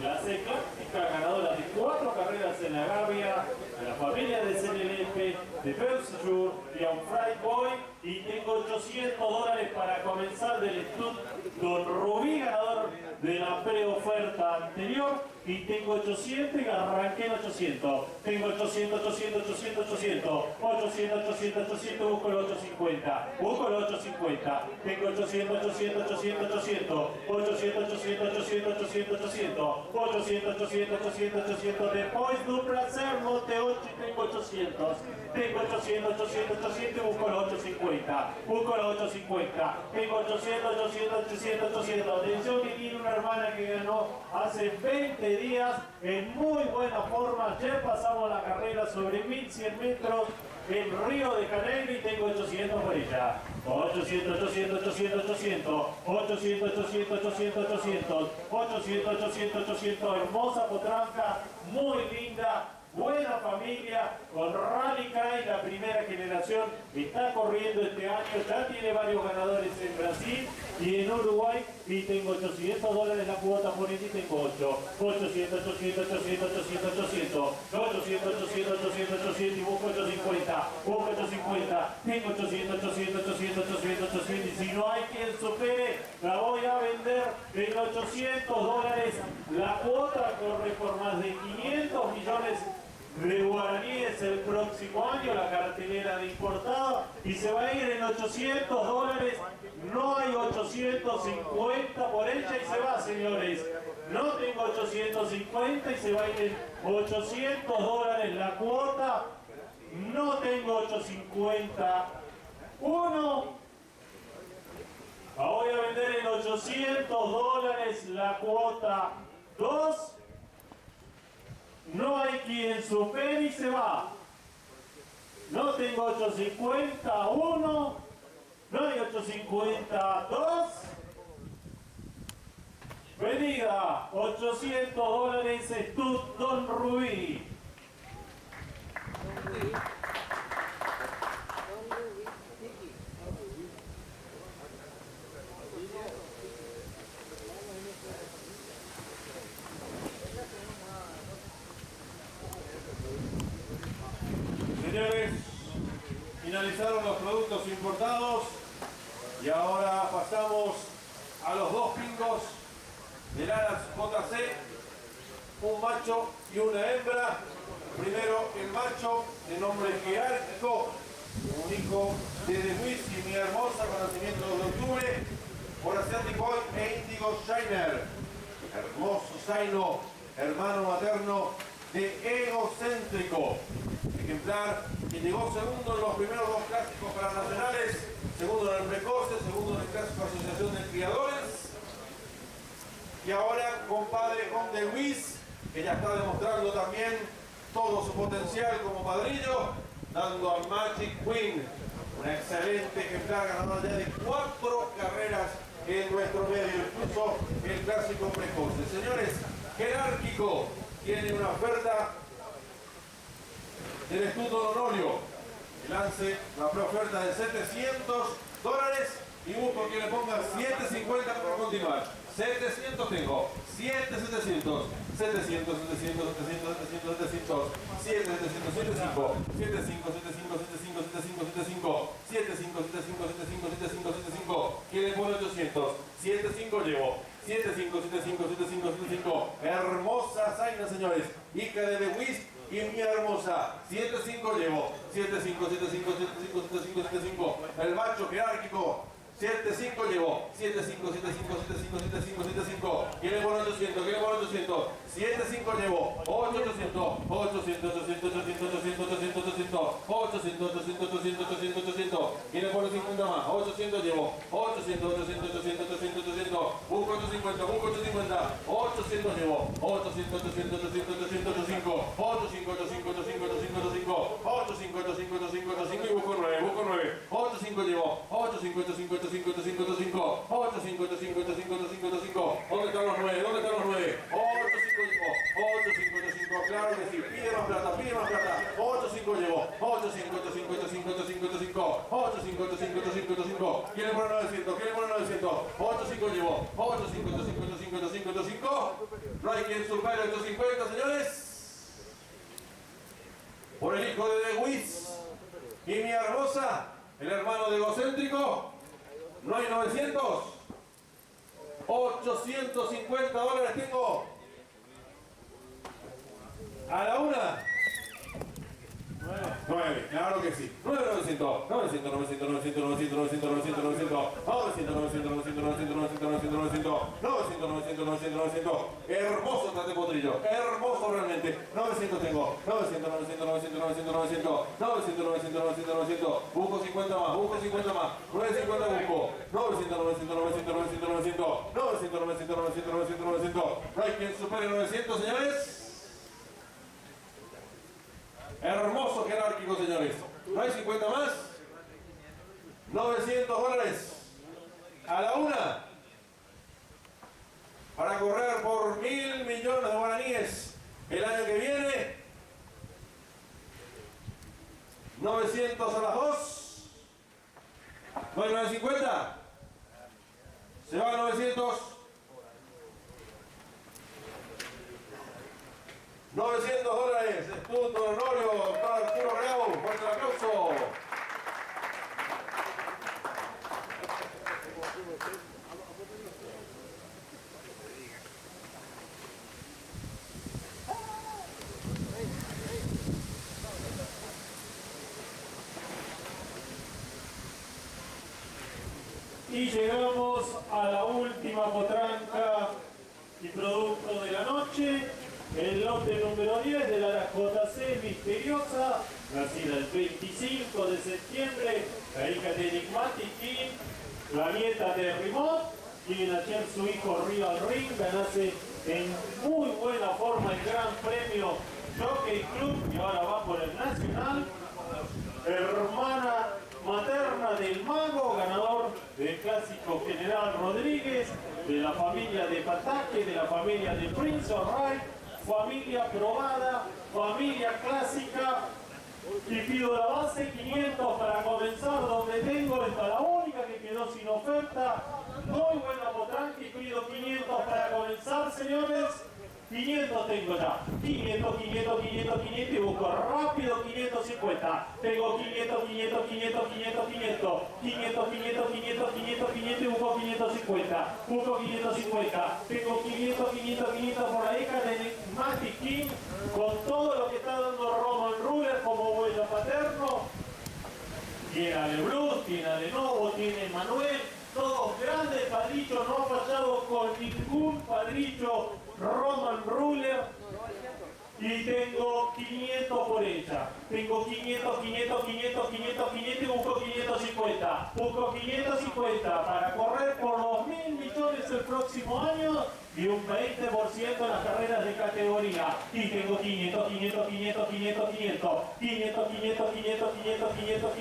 B: Clase clásica, ganadora de 4 carreras en la Gavia, de la familia de CNLF, de Belsejour y a un Fright Boy. Y tengo $800 para comenzar del Stud Don Rubí, ganador de la preoferta anterior. Y tengo 800 y arranqué en 800. Tengo 800, 800, 800, 800, 800, 800, 800, busco el 850. Busco el 850. Tengo 800, 800, 800, 800, 800, 800, 800, 800, 800, 800, 800, 800, 800. Después du Placer, monte 8 y tengo 800. Tengo 800, 800, 800 y busco el 850. Busco el 850. Tengo 800, 800, 800, 800. Atención que tiene una hermana que ganó hace 20 días en muy buena forma. Ayer pasamos la carrera sobre 1100 metros en Río de Janeiro y tengo 800 por ella. 800, 800, 800, 800, 800, 800, 800, 800, 800, 800, 800, hermosa potranca, muy linda. Buena familia, con Rally Cry, la primera generación, está corriendo este año, ya tiene varios ganadores en Brasil y en Uruguay, y tengo $800 la cuota por ella y tengo 8. 800, 800, 800, 800, 800, 800, 800, 800, 800 y busco 850, busco 850, tengo 800, 800, 800, 800, 800 y si no hay quien supere, la voy a vender en $800. La cuota corre por más de 500 millones de guaraníes el próximo año, la cartelera de importado, y se va a ir en $800. No hay 850 por ella y se va, señores. No tengo 850 y se va a ir en $800 la cuota. No tengo 850. Uno. La voy a vender en $800 la cuota. 2. No hay quien supere y se va. No tengo 850, 1. No hay 850, 2. Vendida, $800, Stud Don Rubí.
A: Señores, finalizaron los productos importados y ahora pasamos a los 2 pingos del Aras JC, un macho y una hembra. Primero, el macho de nombre jerárquico, un hijo de Lewis y mi hermosa, con nacimiento de octubre, por Asiatic Boy e Indigo Shiner. Hermoso Zaino, hermano materno de Egocéntrico. Ejemplar que llegó segundo en los primeros dos clásicos para nacionales, segundo en el precoce, segundo en el clásico Asociación de Criadores. Y ahora compadre con Lewis, que ya está demostrando también todo su potencial como padrillo, dando a Magic Queen, una excelente ejemplar ganador ya de 4 carreras en nuestro medio, incluso el clásico precoce. Señores, jerárquico tiene una oferta del Instituto Honorio. El lance, la preoferta de $700 y busco que le ponga 750 para continuar. 700 tengo, 700, 700, 700, 700, 700, 700, 700, 75, 75, 75, 75, 75, 75, 75, 75, 75, 75, 75, quiere por 800, 75 llevo, 75, 75, 75, 75, hermosa Zaina, señores, hija de Lewis y mi hermosa, 75 llevo, 75, 75, 75, 75, 75, el macho jerárquico, 75 llevó, 75, 75, 75, 75, 75, quiere por 800, quiere por 800, 75 llevó, 800, 800, 800, 800, 800, 800, 800, 800, 800, 800, 800, 800, quiere por 50 más, 800 llevó, 800, 800, 800, 800, 800, busco 850, busco 850, 800 llevó, 800, 800, 800, 800, 85, 85, 85, 85, 85, 85, 85, 85, 85 y busco 9, busco 9, 85 llevó, 85, 85, 85, 85, 85, 85, 85, 85, 85, 85, ¿dónde están los 9? ¿Dónde están los 9? 85 llevó, 85, 85, claro que sí, pide más plata, 85 llevó, 85, 85, 85, 85, 85, 85, 85, 85, 85, quiere por 900, quiere por 900, 85 llevó, 85, 85, 85, 85, 85, no hay quien supere 850, señores. Por el hijo de Lewis y mi hermosa, el hermano de Egocéntrico, no hay 900, 850 dólares tengo. A la una. 9, claro que sí. 900, 900, 900, 900, 900, 900, 900, 900, 900, 900, 900, 900, 900, 900, 900, 900, 900, 900, hermoso trate potrillo, hermoso realmente. 900 tengo, 900, 900, 900, 900, 900, 900, 900, 900, 900, busco 50 más, busco 50 más, 950 busco, 900, 900, 900, 900, 900, 900, 900, 900, 900, 900, no hay quien supere 900, señores. Hermoso jerárquico, señores. ¿No hay 50 más? 900 dólares. A la una. Para correr por 1.000 millones de guaraníes el año que viene. 900 a las 2. ¿No hay 950? Se va a 900. 900 dólares, Instituto Honorio, para Arturo Grau, fuerte el aplauso.
B: Y llegamos a la última potranca y producto de la noche. El lote número 10 de la JC Misteriosa, nacida el 25 de septiembre, la hija de Enigmatic King, la nieta de Remote, quien ayer su hijo Real Ring ganase en muy buena forma el Gran Premio Jockey Club y ahora va por el Nacional. Hermana materna del Mago, ganador del Clásico General Rodríguez, de la familia de Pataque, de la familia de Prince of Right, familia probada, familia clásica, y pido la base 500 para comenzar donde tengo, esta la única que quedó sin oferta, muy buena potranca y pido 500 para comenzar, señores, 500 tengo ya. 500, 500, 500, 500 y busco rápido 550. Tengo 500, 500, 500, 500, 500. 500, 500, 500, 500, 500 y busco 550. Busco 550. Tengo 500, 500, 500 por la hija de Magic King con todo lo que está dando Roman Ruler como vuelo paterno. Tiene a De Blues, tiene a De Novo, tiene Manuel. Todos grandes padrichos, no ha fallado con ningún padricho Roman Ruler. Y tengo 500 por ella. Tengo 500, 500, 500, 500, 500 y busco 550. Busco 550 para correr por los 1.000 millones el próximo año y un 20% en las carreras de categoría. Y tengo 500, 500, 500, 500, 500, 500, 500, 500, 500, 500, 500,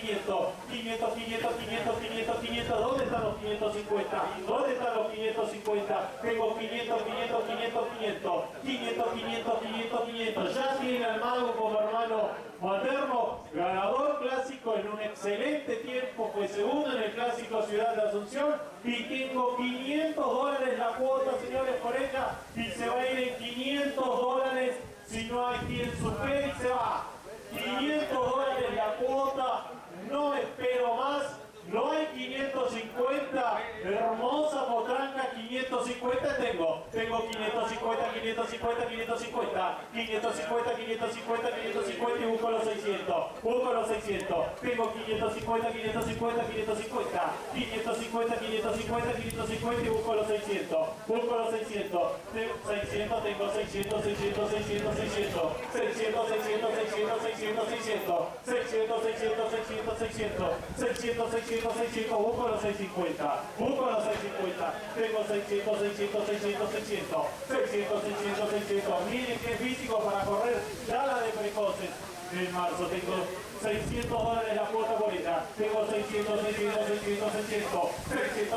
B: 500, 500, 500, 500, 500. ¿Dónde están los 550? ¿Dónde están los 550? Tengo 500, 500, 500, 500, 500, 500, 500, 500. Ya tiene al mago como hermano materno, ganador clásico en un excelente tiempo, fue segundo en el clásico Ciudad de Asunción y tengo $500 la cuota, señores, por ella y se va a ir en $500 si no hay quien supere y se va. $500 la cuota, no espero más. No hay 550, hermosa potranca, 550 tengo 550, 550, 550, 550, 550, 550 y busco los 600, tengo 550, 550, 550, 550, 550, 550 y busco los 600, tengo 600, tengo 600, 600, 600, 600, 600, 600, 600, 600, 600, 600, 600, 600, 600, 600, 600, 600, busco los 650, tengo 600, 600, 600, 600, 600, 600, 600, miren qué físico para correr gala de precoces en marzo, tengo $600 la cuota por ella, tengo 600, 600, 600, 600, 600,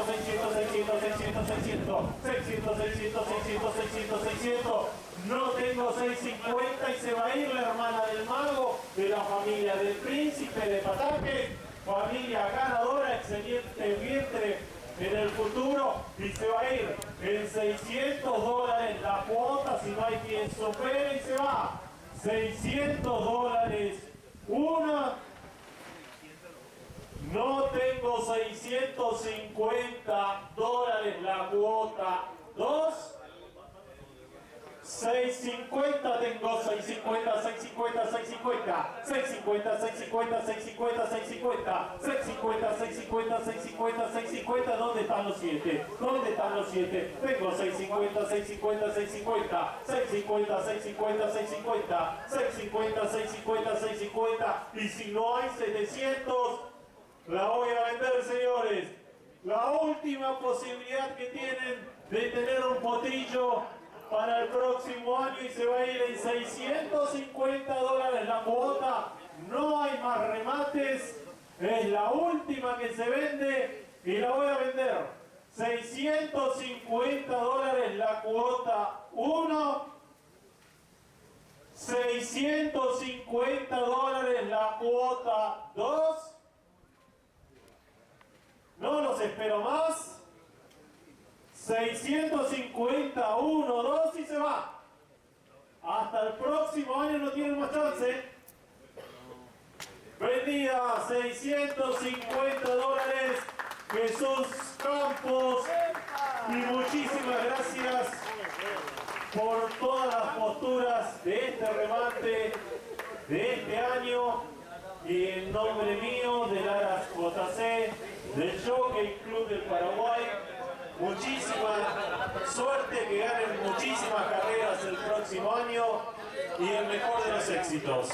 B: 600, 600, 600, 600, 600, 600, 600, 600, 600, no tengo 650 y se va a ir la hermana del mago de la familia del príncipe de Pataque. Familia ganadora, excelente vientre en el futuro y se va a ir en $600 la cuota si no hay quien supere y se va. $600 una. No tengo $650 la cuota 2. 650 tengo 650, 650, 650, 650, 650, 650, 650, 650, 650, 650, 650, ¿dónde están los 7? ¿Dónde están los 7? Tengo 650, 650, 650, 650, 650, 650, 650, 650, 650, y si no hay 700, la voy a vender, señores. La última posibilidad que tienen de tener un potrillo para el próximo año y se va a ir en $650 la cuota. No hay más remates, es la última que se vende y la voy a vender. $650 la cuota 1, $650 la cuota 2. No los espero más. 650, 1, 2 y se va. Hasta el próximo año no tienen más chance. Vendida $650, Jesús Campos. Y muchísimas gracias por todas las posturas de este remate de este año. Y en nombre mío, de Laras JC, del Jockey Club del Paraguay, muchísima suerte, que ganen muchísimas carreras el próximo año y el mejor de los éxitos.